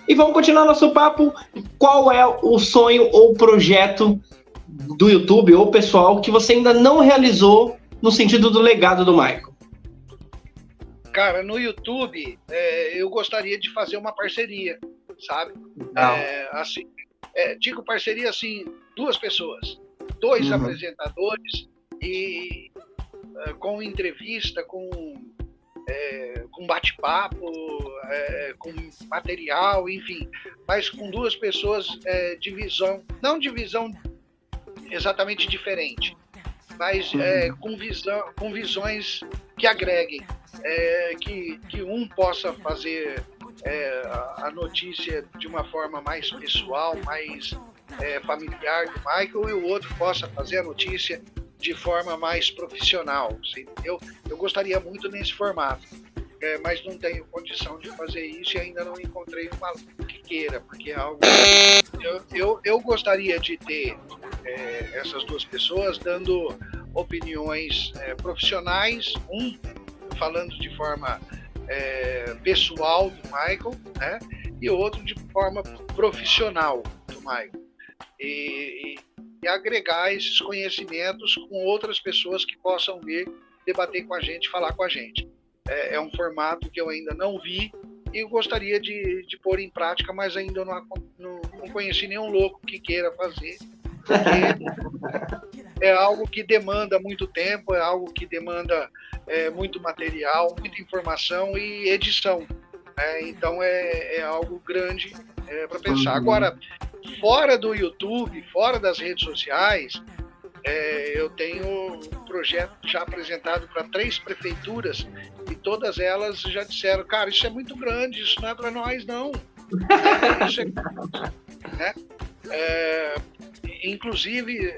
E vamos continuar nosso papo. Qual é o sonho ou projeto do YouTube ou pessoal que você ainda não realizou no sentido do legado do Michael? Cara, no YouTube, eu gostaria de fazer uma parceria, sabe? Digo parceria, assim, 2 pessoas, 2 apresentadores e com entrevista, com bate-papo, com material, enfim, mas com 2 pessoas não de visão exatamente diferente, mas com visões que agreguem, que um possa fazer a notícia de uma forma mais pessoal, mais familiar do Michael, e o outro possa fazer a notícia de forma mais profissional, entendeu? Eu gostaria muito nesse formato, mas não tenho condição de fazer isso e ainda não encontrei um maluco que queira, porque é algo... Eu gostaria de ter essas 2 pessoas dando opiniões profissionais, falando de forma pessoal do Michael, né? E outro de forma profissional do Michael. E agregar esses conhecimentos com outras pessoas que possam vir debater com a gente, falar com a gente. É um formato que eu ainda não vi e eu gostaria de pôr em prática, mas ainda não conheci nenhum louco que queira fazer, porque é algo que demanda muito tempo, é algo que demanda muito material, muita informação e edição. Então é algo grande para pensar. Agora, fora do YouTube, fora das redes sociais, eu tenho um projeto já apresentado para 3 prefeituras e todas elas já disseram, cara, isso é muito grande, isso não é para nós, não. Inclusive,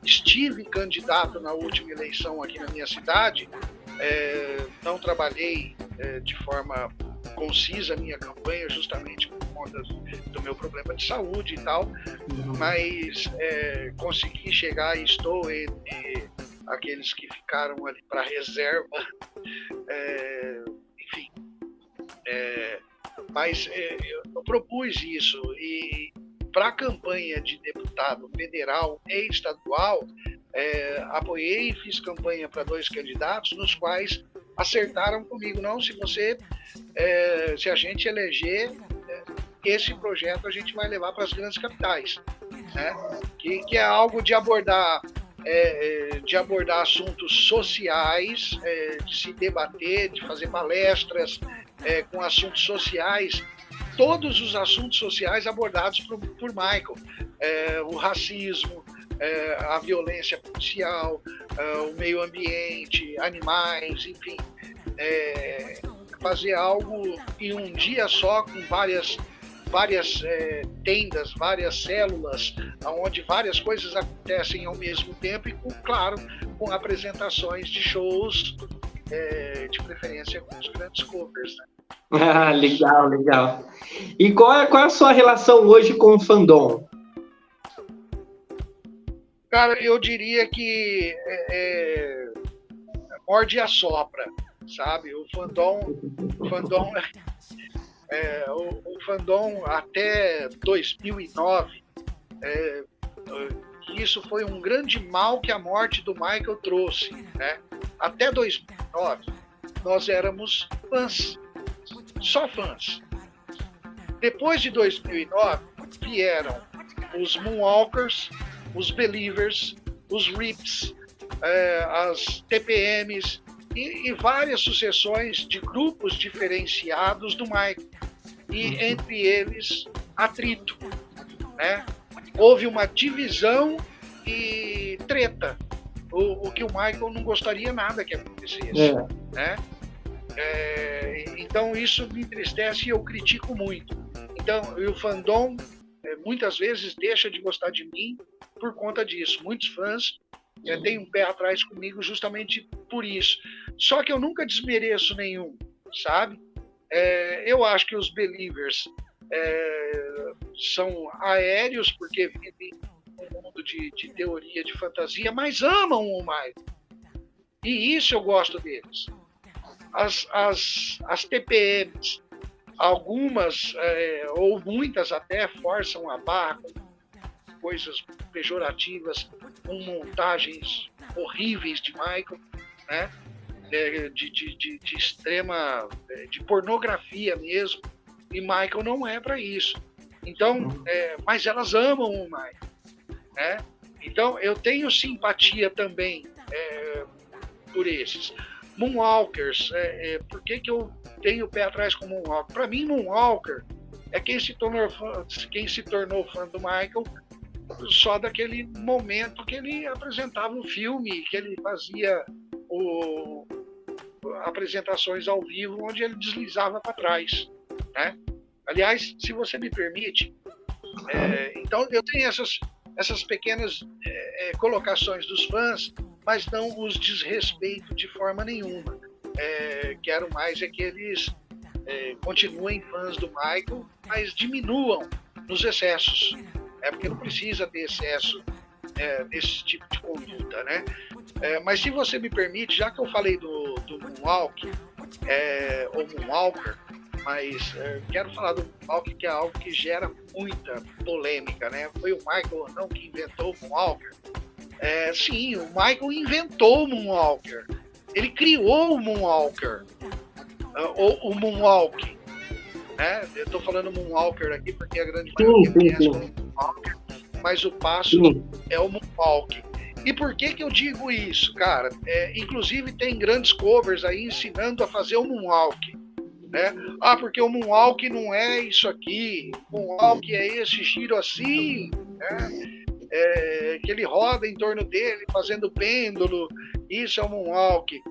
estive candidato na última eleição aqui na minha cidade, não trabalhei de forma concisa a minha campanha, justamente por conta do meu problema de saúde e tal, mas consegui chegar e estou entre aqueles que ficaram ali para reserva, enfim, mas eu propus isso e para a campanha de deputado federal e estadual, apoiei e fiz campanha para 2 candidatos, nos quais acertaram comigo, não, se a gente eleger, esse projeto a gente vai levar para as grandes capitais, né? Que é algo de abordar assuntos sociais, de se debater, de fazer palestras com assuntos sociais, todos os assuntos sociais abordados por Michael, o racismo, a violência policial, o meio ambiente, animais, enfim, fazer algo em um dia só, com várias tendas, várias células, onde várias coisas acontecem ao mesmo tempo e, claro, com apresentações de shows, de preferência com os grandes covers, né? Ah, legal, legal. E qual é a sua relação hoje com o fandom? Cara, eu diria que morde e assopra, sabe? O fandom até 2009, isso foi um grande mal que a morte do Michael trouxe, né? Até 2009, nós éramos fãs, só fãs. Depois de 2009, vieram os Moonwalkers, os Believers, os Rips, as TPMs e várias sucessões de grupos diferenciados do Michael. E entre eles, atrito, né? Houve uma divisão e treta, o que o Michael não gostaria nada que acontecesse, né? Então isso me entristece e eu critico muito. Então, o fandom muitas vezes deixa de gostar de mim por conta disso. Muitos fãs têm um pé atrás comigo justamente por isso. Só que eu nunca desmereço nenhum, sabe? Eu acho que os Believers são aéreos porque vivem um mundo de teoria, de fantasia, mas amam o Michael. E isso eu gosto deles. As TPMs, algumas ou muitas até forçam a barra com coisas pejorativas, com montagens horríveis de Michael, né? De extrema, de pornografia mesmo, e Michael não é para isso. Então, mas elas amam o Michael, né? Então eu tenho simpatia também por esses. Moonwalkers, por que eu tenho o pé atrás com Moonwalker? Para mim, Moonwalker é quem se tornou fã do Michael só daquele momento que ele apresentava o filme, que ele fazia apresentações ao vivo, onde ele deslizava para trás, né? Aliás, se você me permite, então eu tenho essas pequenas colocações dos fãs, mas não os desrespeito de forma nenhuma. Quero mais que eles continuem fãs do Michael, mas diminuam nos excessos. Porque não precisa ter excesso desse tipo de conduta, né? Mas se você me permite, já que eu falei do Moonwalk, ou Moonwalker, mas quero falar do Moonwalk, que é algo que gera muita polêmica, né? Foi o Michael ou não que inventou o Moonwalker? Sim, o Michael inventou o Moonwalker. Ele criou o Moonwalker, ou o Moonwalk, né? Eu estou falando Moonwalker aqui porque a grande maioria conhece o Moonwalker, mas o passo é o Moonwalk. E por que eu digo isso, cara? Inclusive tem grandes covers aí ensinando a fazer o Moonwalk, né? Porque o Moonwalk não é isso aqui, o Moonwalk é esse giro assim, né? Que ele roda em torno dele fazendo pêndulo, isso é o Moonwalk.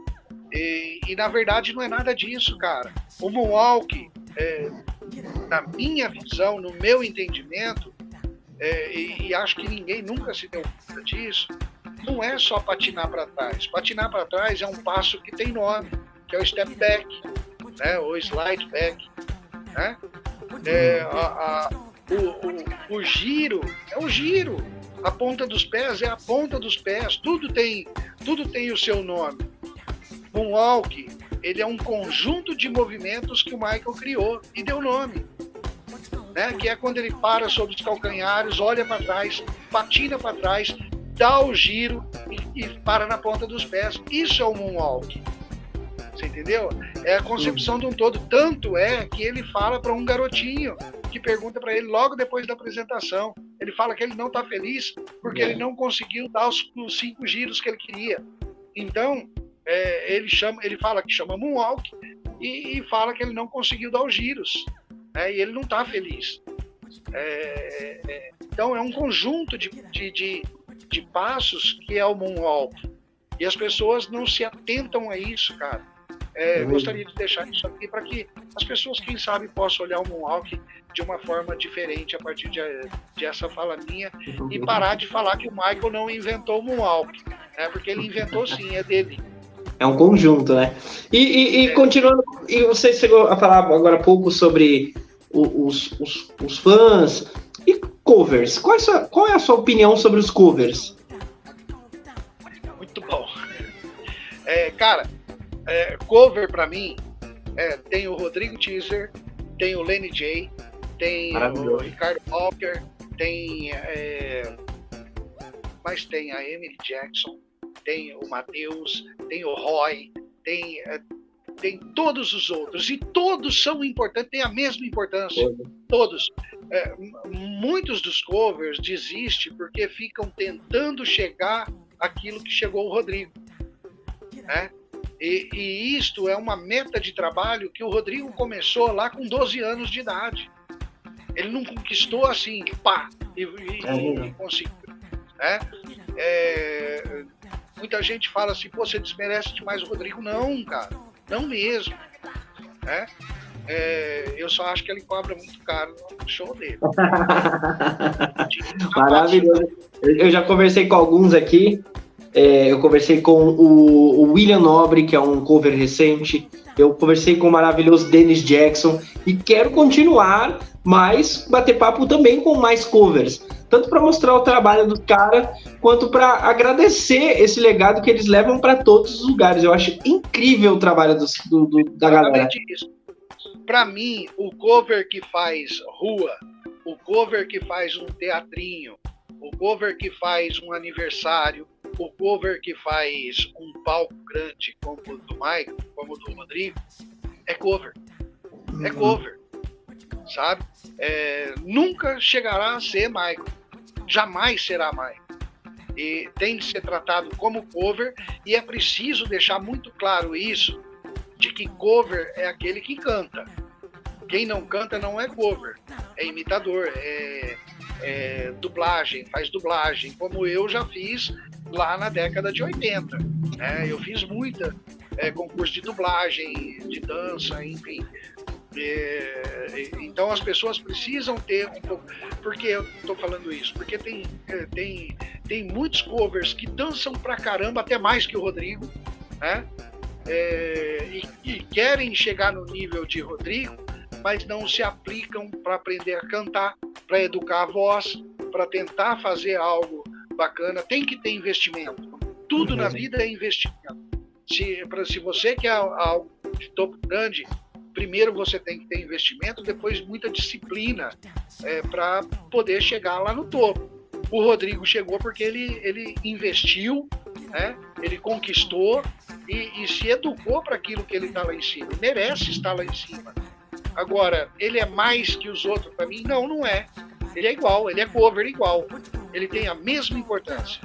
E na verdade não é nada disso, cara. O Moonwalk, na minha visão, no meu entendimento, e acho que ninguém nunca se deu conta disso, não é só patinar para trás. Patinar para trás é um passo que tem nome, que é o step back, né? Ou slide back, né? O giro é o giro. A ponta dos pés é a ponta dos pés. Tudo tem o seu nome. Moonwalk, ele é um conjunto de movimentos que o Michael criou e deu nome, né? Que é quando ele para sobre os calcanhares, olha para trás, patina para trás, dá o giro e para na ponta dos pés. Isso é o Moonwalk. Você entendeu? É a concepção de um todo. Tanto é que ele fala para um garotinho que pergunta para ele logo depois da apresentação. Ele fala que ele não está feliz porque ele não conseguiu dar os 5 giros que ele queria. Então, ele fala que chama Moonwalk e fala que ele não conseguiu dar os giros. E ele não está feliz. Então, é um conjunto de passos que é o Moonwalk. E as pessoas não se atentam a isso, cara. Gostaria de deixar isso aqui para que as pessoas, quem sabe, possam olhar o Moonwalk de uma forma diferente a partir de essa fala minha e parar de falar que o Michael não inventou o Moonwalk, porque ele inventou sim, é dele. É um conjunto, né? E continuando, e você chegou a falar agora há pouco sobre os fãs e covers. Qual é a sua opinião sobre os covers? Muito bom. Cara, cover pra mim tem o Rodrigo Teaser, tem o Lenny J, tem o Ricardo Walker, mas tem a Emily Jackson, tem o Matheus, tem o Roy, tem todos os outros, e todos são importantes, têm a mesma importância, todos. Muitos dos covers desistem porque ficam tentando chegar àquilo que chegou o Rodrigo, né? E isto é uma meta de trabalho que o Rodrigo começou lá com 12 anos de idade. Ele não conquistou assim, pá, e conseguiu. Né? Muita gente fala assim, pô, você desmerece demais o Rodrigo. Não, cara, não mesmo. Né? Eu só acho que ele cobra muito caro no show dele. Maravilhoso. Eu já conversei com alguns aqui. Eu conversei com o William Nobre, que é um cover recente. Eu conversei com o maravilhoso Dennis Jackson. E quero continuar, mas bater papo também com mais covers. Tanto para mostrar o trabalho do cara, quanto para agradecer esse legado que eles levam para todos os lugares. Eu acho incrível o trabalho da galera. Para mim, o cover que faz rua, o cover que faz um teatrinho, o cover que faz um aniversário, o cover que faz um palco grande como o do Michael, como o do Rodrigo, é cover. É cover, sabe? Nunca chegará a ser Michael. Jamais será Michael. E tem de ser tratado como cover, e é preciso deixar muito claro isso, de que cover é aquele que canta. Quem não canta não é cover, é imitador, dublagem, faz dublagem, como eu já fiz lá na década de 80. Eu fiz muita concurso de dublagem, de dança, enfim. Então as pessoas precisam ter um pouco. Por que eu estou falando isso? Porque tem muitos covers que dançam pra caramba, até mais que o Rodrigo, né? E querem chegar no nível de Rodrigo, mas não se aplicam para aprender a cantar, para educar a voz, para tentar fazer algo bacana. Tem que ter investimento. Tudo na vida é investimento. Se você quer algo de topo grande, primeiro você tem que ter investimento, depois muita disciplina para poder chegar lá no topo. O Rodrigo chegou porque ele investiu, né? Ele conquistou e se educou para aquilo que ele está lá em cima. Ele merece estar lá em cima. Agora, ele é mais que os outros para mim? Não, não é. Ele é igual, ele é cover igual. Ele tem a mesma importância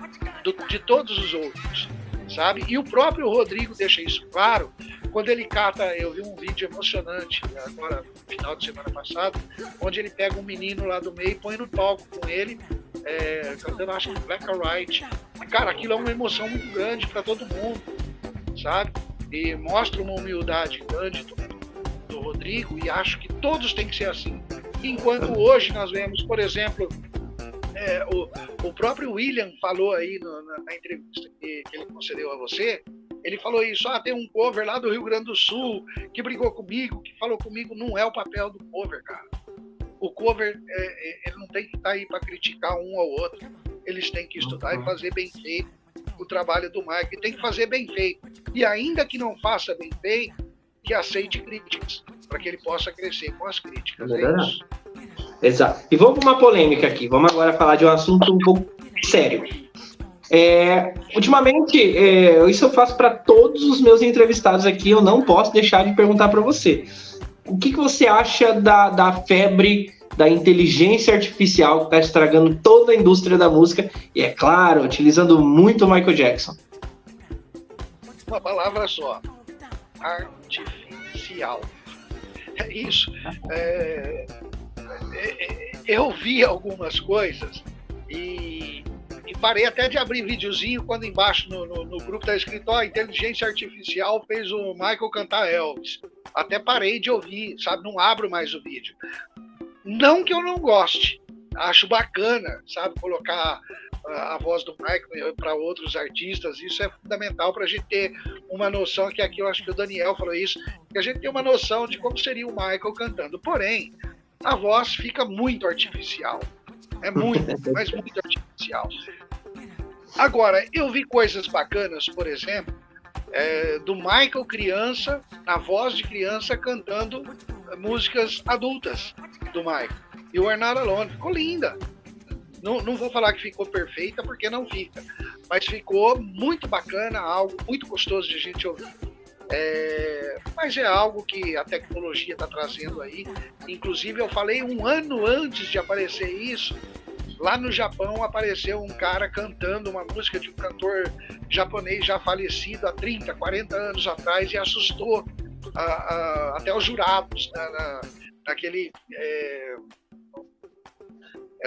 de todos os outros, sabe? E o próprio Rodrigo deixa isso claro quando ele cata. Eu vi um vídeo emocionante agora, no final de semana passada, onde ele pega um menino lá do meio e põe no palco com ele, cantando, acho que Black or White. Cara, aquilo é uma emoção muito grande para todo mundo, sabe? E mostra uma humildade grande do Rodrigo, e acho que todos têm que ser assim. Enquanto hoje nós vemos, por exemplo, o próprio William falou aí na entrevista que ele concedeu a você, ele falou isso, tem um cover lá do Rio Grande do Sul que brigou comigo, que falou comigo. Não é o papel do cover, cara. O cover, ele não tem que estar aí para criticar um ao outro. Eles têm que estudar e fazer bem feito o trabalho do Mike. Tem que fazer bem feito. E ainda que não faça bem feito, que aceite críticas, para que ele possa crescer com as críticas. É isso. Exato. E vamos para uma polêmica aqui. Vamos agora falar de um assunto um pouco sério. Ultimamente, isso eu faço para todos os meus entrevistados aqui, eu não posso deixar de perguntar para você. O que você acha da febre da inteligência artificial que está estragando toda a indústria da música e, é claro, utilizando muito o Michael Jackson? Uma palavra só: artificial. É isso. Eu vi algumas coisas e parei até de abrir videozinho quando embaixo no grupo está escrito: inteligência artificial fez o Michael cantar Elvis. Até parei de ouvir, sabe? Não abro mais o vídeo. Não que eu não goste, acho bacana, sabe? Colocar a voz do Michael para outros artistas, isso é fundamental para a gente ter uma noção, que aqui eu acho que o Daniel falou isso, que a gente tem uma noção de como seria o Michael cantando. Porém, a voz fica muito artificial. É muito, mas muito artificial. Agora, eu vi coisas bacanas, por exemplo, do Michael criança, na voz de criança, cantando músicas adultas do Michael. E o We're Not Alone ficou linda. Não vou falar que ficou perfeita, porque não fica. Mas ficou muito bacana, algo muito gostoso de a gente ouvir. Mas é algo que a tecnologia está trazendo aí. Inclusive, eu falei um ano antes de aparecer isso. Lá no Japão apareceu um cara cantando uma música de um cantor japonês já falecido há 30, 40 anos atrás e assustou até os jurados naquele...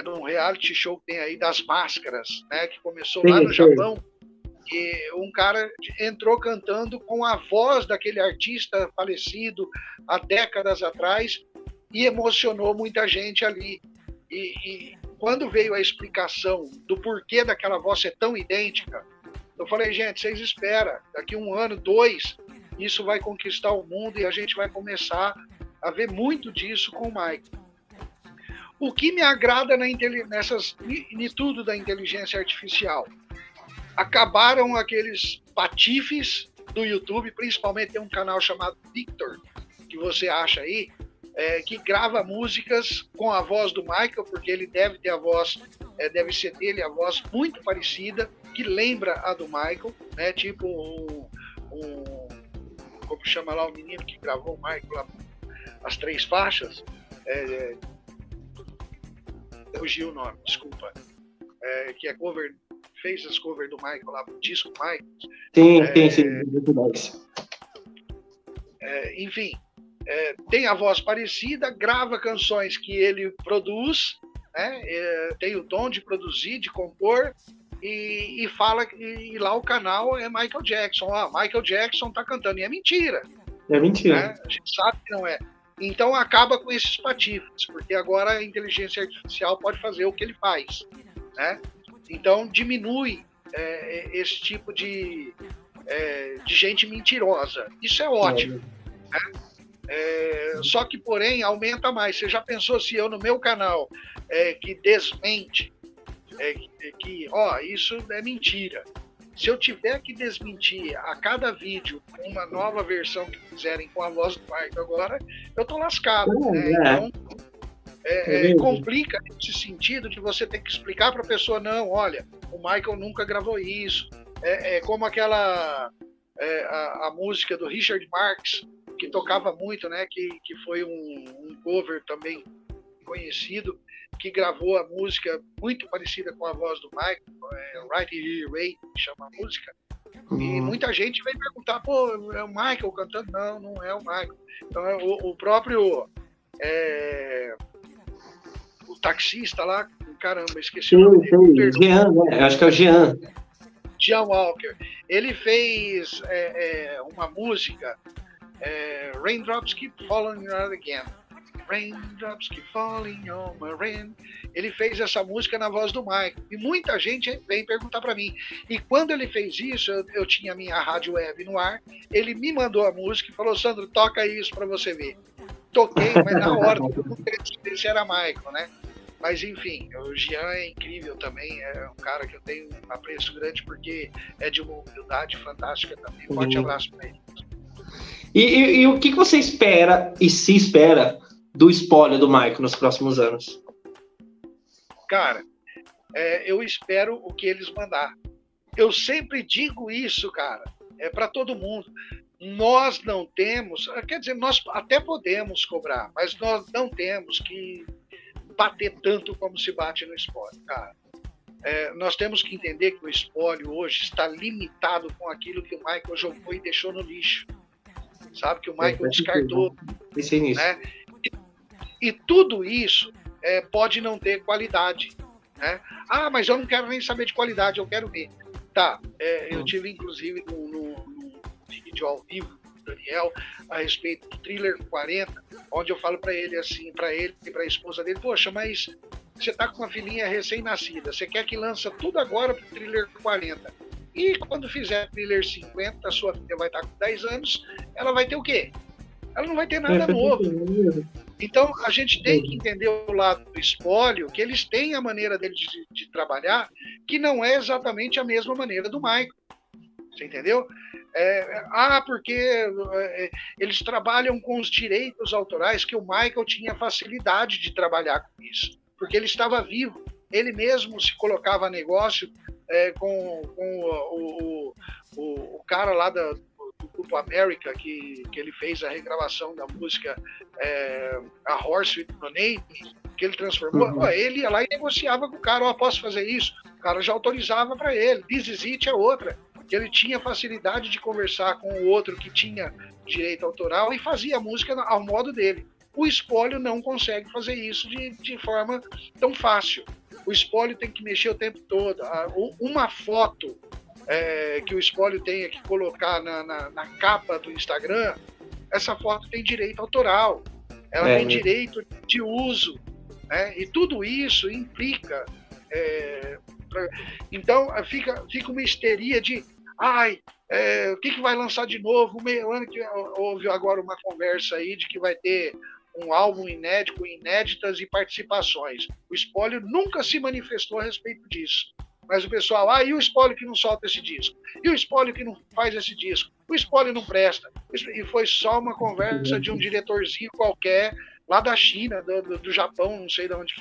num reality show que tem aí das máscaras, né, que começou lá no Japão. E um cara entrou cantando com a voz daquele artista falecido há décadas atrás e emocionou muita gente ali. E quando veio a explicação do porquê daquela voz ser tão idêntica, eu falei: gente, vocês esperam, daqui 1 ano, 2, isso vai conquistar o mundo e a gente vai começar a ver muito disso com o Michael. O que me agrada em tudo da inteligência artificial? Acabaram aqueles patifes do YouTube, principalmente tem um canal chamado Victor, que você acha aí, que grava músicas com a voz do Michael, porque ele deve ter a voz, deve ser dele a voz muito parecida, que lembra a do Michael, né? Tipo como chama lá o menino que gravou o Michael lá, as 3 faixas, fugiu o nome, desculpa, que é cover, fez as covers do Michael lá pro disco Michael. Sim. Enfim, tem a voz parecida, grava canções que ele produz, né? Tem o dom de produzir, de compor, e fala que lá o canal é Michael Jackson. Michael Jackson tá cantando, e é mentira. É mentira. Né? A gente sabe que não é. Então acaba com esses patifes, porque agora a inteligência artificial pode fazer o que ele faz, né? Então diminui esse tipo de gente mentirosa. Isso é ótimo. Né? Só que, porém, aumenta mais. Você já pensou se eu no meu canal que desmente que isso é mentira, se eu tiver que desmentir a cada vídeo uma nova versão que fizerem com a voz do Michael agora, eu tô lascado, né? Então complica nesse sentido de você ter que explicar para a pessoa: não, olha, o Michael nunca gravou isso. Como aquela a música do Richard Marx, que tocava muito, né? Que foi um cover também conhecido, que gravou a música muito parecida com a voz do Michael, Right Here Ray, que chama a música. E muita gente vem perguntar: pô, é o Michael cantando? Não é o Michael. Então o próprio o taxista lá, caramba, esqueci o nome dele. Jean, né? Acho que é o Jean. Jean Walker. Ele fez uma música, Raindrops Keep Falling On Again. Raindrops Keep Falling On My Rain. Ele fez essa música na voz do Michael. E muita gente vem perguntar para mim. E quando ele fez isso, eu tinha minha rádio web no ar, ele me mandou a música e falou: Sandro, toca isso para você ver. Toquei, mas na hora eu não queria saber se era Michael, né? Mas enfim, o Jean é incrível também, é um cara que eu tenho um apreço grande, porque é de uma humildade fantástica também. Forte abraço para ele. E o que você espera, e se espera, do espólio do Michael nos próximos anos? Cara, eu espero o que eles mandar. eu sempre digo isso, cara, é para todo mundo. Nós não temos, quer dizer, nós até podemos cobrar, mas nós não temos que bater tanto como se bate no espólio, cara. Nós temos que entender que o espólio hoje está limitado com aquilo que o Michael jogou e deixou no lixo. Sabe, que o Michael descartou. Né? E tudo isso pode não ter qualidade. Né? Ah, mas eu não quero nem saber de qualidade, eu quero ver. Tá, eu tive inclusive no vídeo ao vivo do Daniel a respeito do Thriller 40, onde eu falo para ele assim, para ele e para a esposa dele, poxa, mas você tá com uma filhinha recém-nascida, você quer que lança tudo agora pro Thriller 40. E quando fizer Thriller 50, a sua filha vai estar com 10 anos, ela vai ter o quê? Ela não vai ter nada novo. Então, a gente tem que entender o lado do espólio, que eles têm a maneira deles de trabalhar, que não é exatamente a mesma maneira do Michael. Você entendeu? Porque eles trabalham com os direitos autorais, que o Michael tinha facilidade de trabalhar com isso, porque ele estava vivo. Ele mesmo se colocava a negócio com o cara lá do Grupo América, que ele fez a regravação da música A Horse with No Name, que ele transformou. Ele ia lá e negociava com o cara, posso fazer isso? O cara já autorizava para ele. This Is It é outra. Ele tinha facilidade de conversar com o outro que tinha direito autoral e fazia a música ao modo dele. O espólio não consegue fazer isso de forma tão fácil. O espólio tem que mexer o tempo todo. Uma foto que o espólio tenha que colocar na capa do Instagram, essa foto tem direito autoral. Ela tem direito de uso. Né? E tudo isso implica... Então, fica uma histeria de o que vai lançar de novo? Houve agora uma conversa aí de que vai ter um álbum inédito, com inéditas e participações. O espólio nunca se manifestou a respeito disso. Mas o pessoal, e o espólio que não solta esse disco? E o espólio que não faz esse disco? O espólio não presta. E foi só uma conversa de um diretorzinho qualquer, lá da China, do Japão, não sei de onde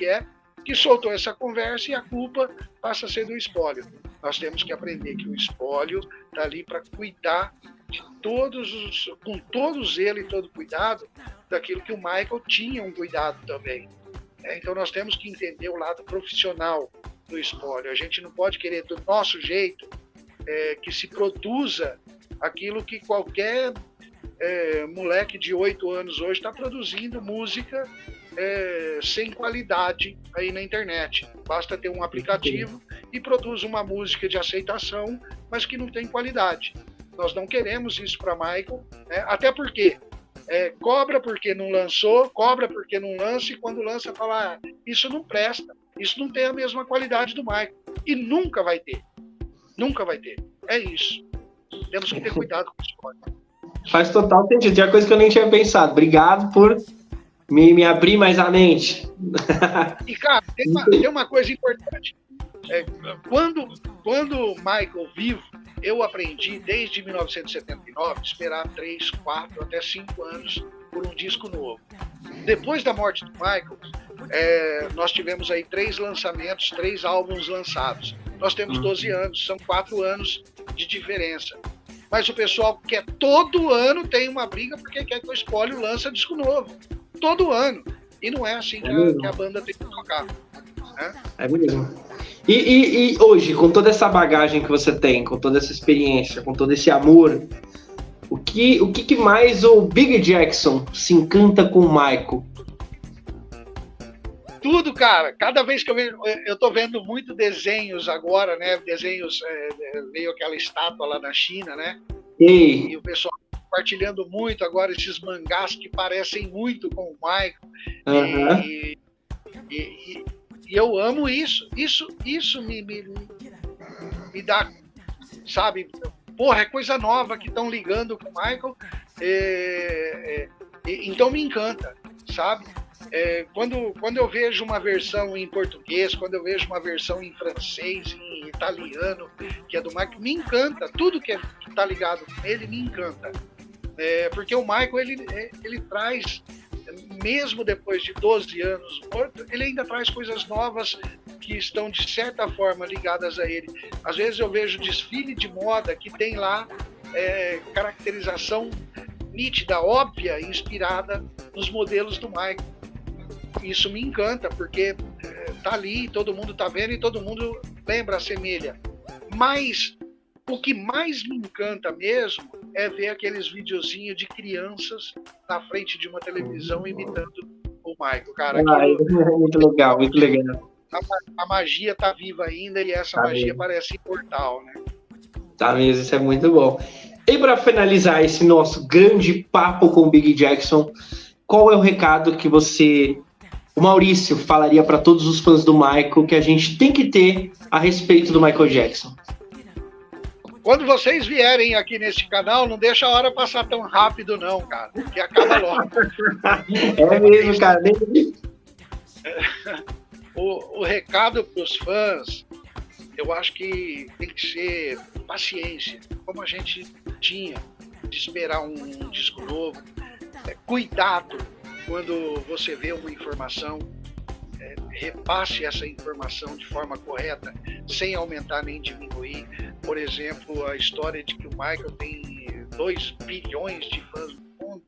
que soltou essa conversa e a culpa passa a ser do espólio. Nós temos que aprender que o espólio está ali para cuidar de com todo zelo e todo cuidado, daquilo que o Michael tinha um cuidado também. Então nós temos que entender o lado profissional do espólio. A gente não pode querer do nosso jeito que se produza aquilo que qualquer moleque de 8 anos hoje está produzindo música sem qualidade aí na internet. Basta ter um aplicativo e produz uma música de aceitação, mas que não tem qualidade. Nós não queremos isso para Michael, até porque cobra porque não lançou, cobra porque não lança, e quando lança fala, isso não presta, isso não tem a mesma qualidade do Michael. E nunca vai ter. Nunca vai ter. É isso. Temos que ter cuidado com isso. Faz total sentido. Tinha coisa que eu nem tinha pensado. Obrigado por me abrir mais a mente. E, cara, tem uma coisa importante. Quando o Michael vivo, eu aprendi desde 1979 esperar 3, 4, até 5 anos por um disco novo. Depois da morte do Michael, nós tivemos aí 3 lançamentos, 3 álbuns lançados. Nós temos 12 anos, são 4 anos de diferença. Mas o pessoal quer todo ano, tem uma briga porque quer que o espólio lança disco novo. Todo ano. E não é assim que a banda tem que tocar. Né? É mesmo. E hoje, com toda essa bagagem que você tem, com toda essa experiência, com todo esse amor, o que mais o Big Jackson se encanta com o Michael? Tudo, cara. Cada vez que eu tô vendo muito desenhos agora, né? Desenhos, veio aquela estátua lá na China, né? E o pessoal compartilhando muito agora esses mangás que parecem muito com o Michael. E eu amo isso. Isso me dá, sabe? Porra, é coisa nova que estão ligando com o Michael. Então me encanta, sabe? Quando eu vejo uma versão em português, quando eu vejo uma versão em francês, em italiano, que é do Michael, me encanta. Tudo que está ligado com ele me encanta. Porque o Michael, ele traz, mesmo depois de 12 anos morto, ele ainda traz coisas novas que estão, de certa forma, ligadas a ele. Às vezes eu vejo desfile de moda que tem lá caracterização nítida, óbvia, inspirada nos modelos do Michael. Isso me encanta, porque tá ali, todo mundo tá vendo e todo mundo lembra, assemelha. Mas o que mais me encanta mesmo é ver aqueles videozinhos de crianças na frente de uma televisão imitando o Michael, cara. Muito legal, muito legal. A magia tá viva ainda e essa magia mesmo. Parece imortal, né? Tá mesmo, isso é muito bom. E para finalizar esse nosso grande papo com o Big Jackson, qual é o recado que o Maurício, falaria para todos os fãs do Michael que a gente tem que ter a respeito do Michael Jackson? Quando vocês vierem aqui nesse canal, não deixa a hora passar tão rápido não, cara, que acaba logo. É mesmo, cara. O recado para os fãs, eu acho que tem que ser paciência, como a gente tinha de esperar um disco novo. Cuidado quando você vê uma informação, repasse essa informação de forma correta, sem aumentar nem diminuir. Por exemplo, a história de que o Michael tem 2 bilhões de fãs no mundo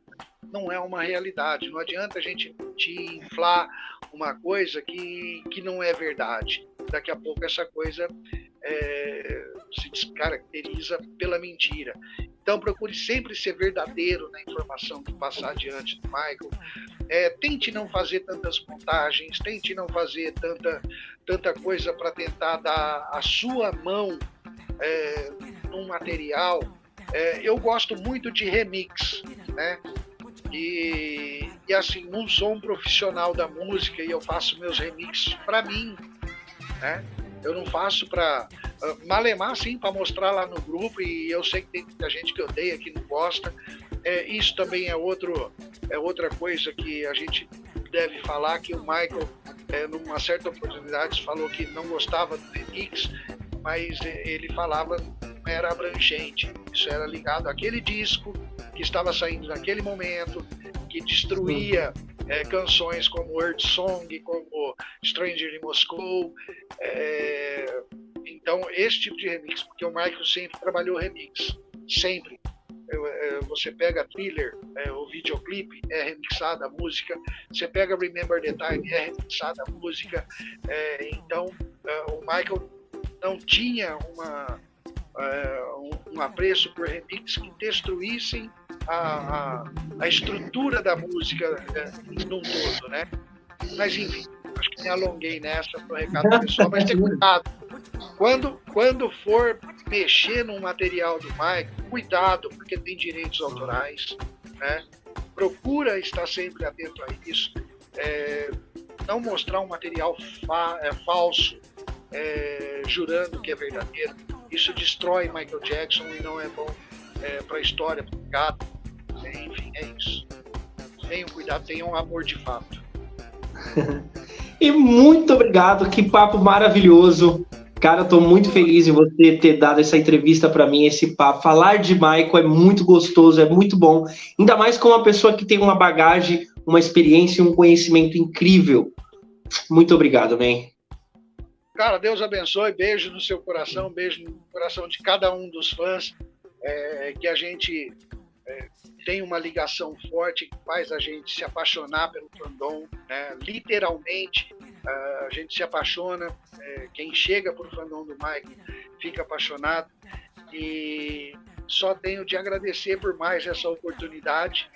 não é uma realidade. Não adianta a gente te inflar uma coisa que não é verdade. Daqui a pouco essa coisa se descaracteriza pela mentira. Então procure sempre ser verdadeiro na informação que passar adiante do Michael. Tente não fazer tantas montagens, tente não fazer tanta coisa para tentar dar a sua mão num material. Eu gosto muito de remix, né? E assim, não sou um profissional da música e eu faço meus remixes para mim, né? Eu não faço para malemar, sim, para mostrar lá no grupo, e eu sei que tem muita gente que odeia, que não gosta. Isso também é outra coisa que a gente deve falar, que o Michael, numa certa oportunidade, falou que não gostava do remix, mas ele falava não era abrangente, isso era ligado àquele disco que estava saindo naquele momento, que destruía canções como Earth Song, como Stranger in Moscow. Então, esse tipo de remix, porque o Michael sempre trabalhou remix, sempre. Você pega Thriller, o videoclipe, é remixada a música. Você pega Remember the Time, é remixada a música. Então, o Michael não tinha um apreço por remix que destruíssem a estrutura da música num todo, né? Mas enfim, acho que me alonguei nessa pro recado pessoal, mas ter cuidado. Quando for mexer num material do Michael, cuidado, porque tem direitos autorais, né? Procura estar sempre atento a isso. Não mostrar um material falso, jurando que é verdadeiro. Isso destrói Michael Jackson e não é bom para a história, para o legado. Enfim, é isso. Tenham cuidado, tenham amor de fato. E muito obrigado, que papo maravilhoso. Cara, eu tô muito feliz em você ter dado essa entrevista para mim, esse papo. Falar de Michael é muito gostoso, é muito bom. Ainda mais com uma pessoa que tem uma bagagem, uma experiência e um conhecimento incrível. Muito obrigado, man. Cara, Deus abençoe, beijo no seu coração, beijo no coração de cada um dos fãs, que a gente tem uma ligação forte que faz a gente se apaixonar pelo fandom, né? Literalmente, a gente se apaixona, quem chega para o fandom do Michael fica apaixonado, e só tenho de agradecer por mais essa oportunidade,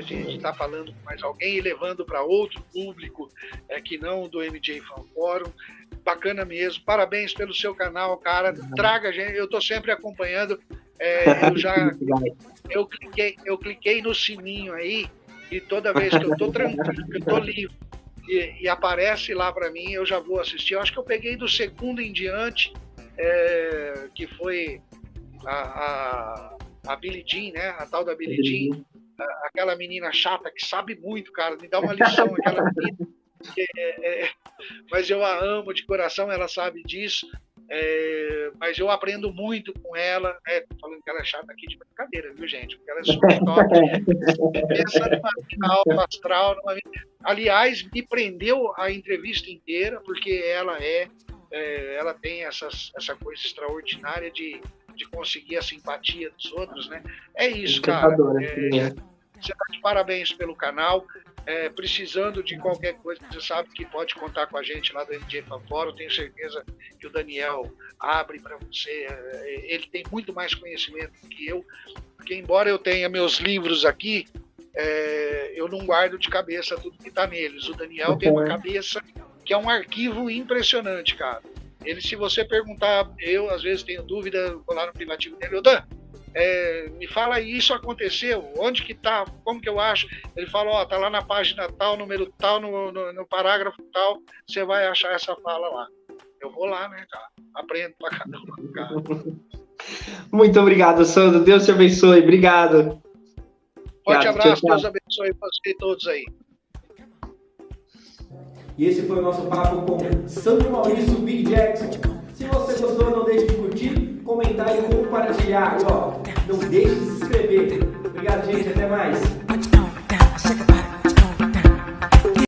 de estar falando com mais alguém e levando para outro público que não do MJ Fan Forum. Bacana mesmo, parabéns pelo seu canal, cara, traga gente, eu estou sempre acompanhando, eu cliquei no sininho aí, e toda vez que eu estou tranquilo, que eu estou livre, e aparece lá para mim, eu já vou assistir. Eu acho que eu peguei do segundo em diante, que foi a Billie Jean, né, a tal da Billie Jean, aquela menina chata que sabe muito, cara, me dá uma lição, aquela menina. Mas eu a amo de coração, ela sabe disso. Mas eu aprendo muito com ela, né? Tô falando que ela é chata aqui de brincadeira, viu, gente? Porque ela é super top. Pensa numa mina alto astral. Aliás, me prendeu a entrevista inteira, porque ela tem essa coisa extraordinária de conseguir a simpatia dos outros, né? É isso, cara. Você está de parabéns pelo canal. Precisando de qualquer coisa, você sabe que pode contar com a gente lá do MJ Fanforo. Tenho certeza que o Daniel abre para você. Ele tem muito mais conhecimento do que eu, porque embora eu tenha meus livros aqui, eu não guardo de cabeça tudo que está neles. O Daniel tem uma cabeça que é um arquivo impressionante, cara. Ele, se você perguntar, eu às vezes tenho dúvida, vou lá no privativo dele, Dan, me fala, isso aconteceu, onde que tá, como que eu acho? Ele fala, tá lá na página tal, número tal, no parágrafo tal, você vai achar essa fala lá. Eu vou lá, né, cara? Aprendo pra caramba, cara. Muito obrigado, Sandro. Deus te abençoe. Obrigado. Forte abraço, tchau. Deus abençoe você e todos aí. E esse foi o nosso papo com Sandro Maurício Big Jackson. Se você gostou, não deixe de curtir, comentar e compartilhar. E, não deixe de se inscrever. Obrigado, gente. Até mais.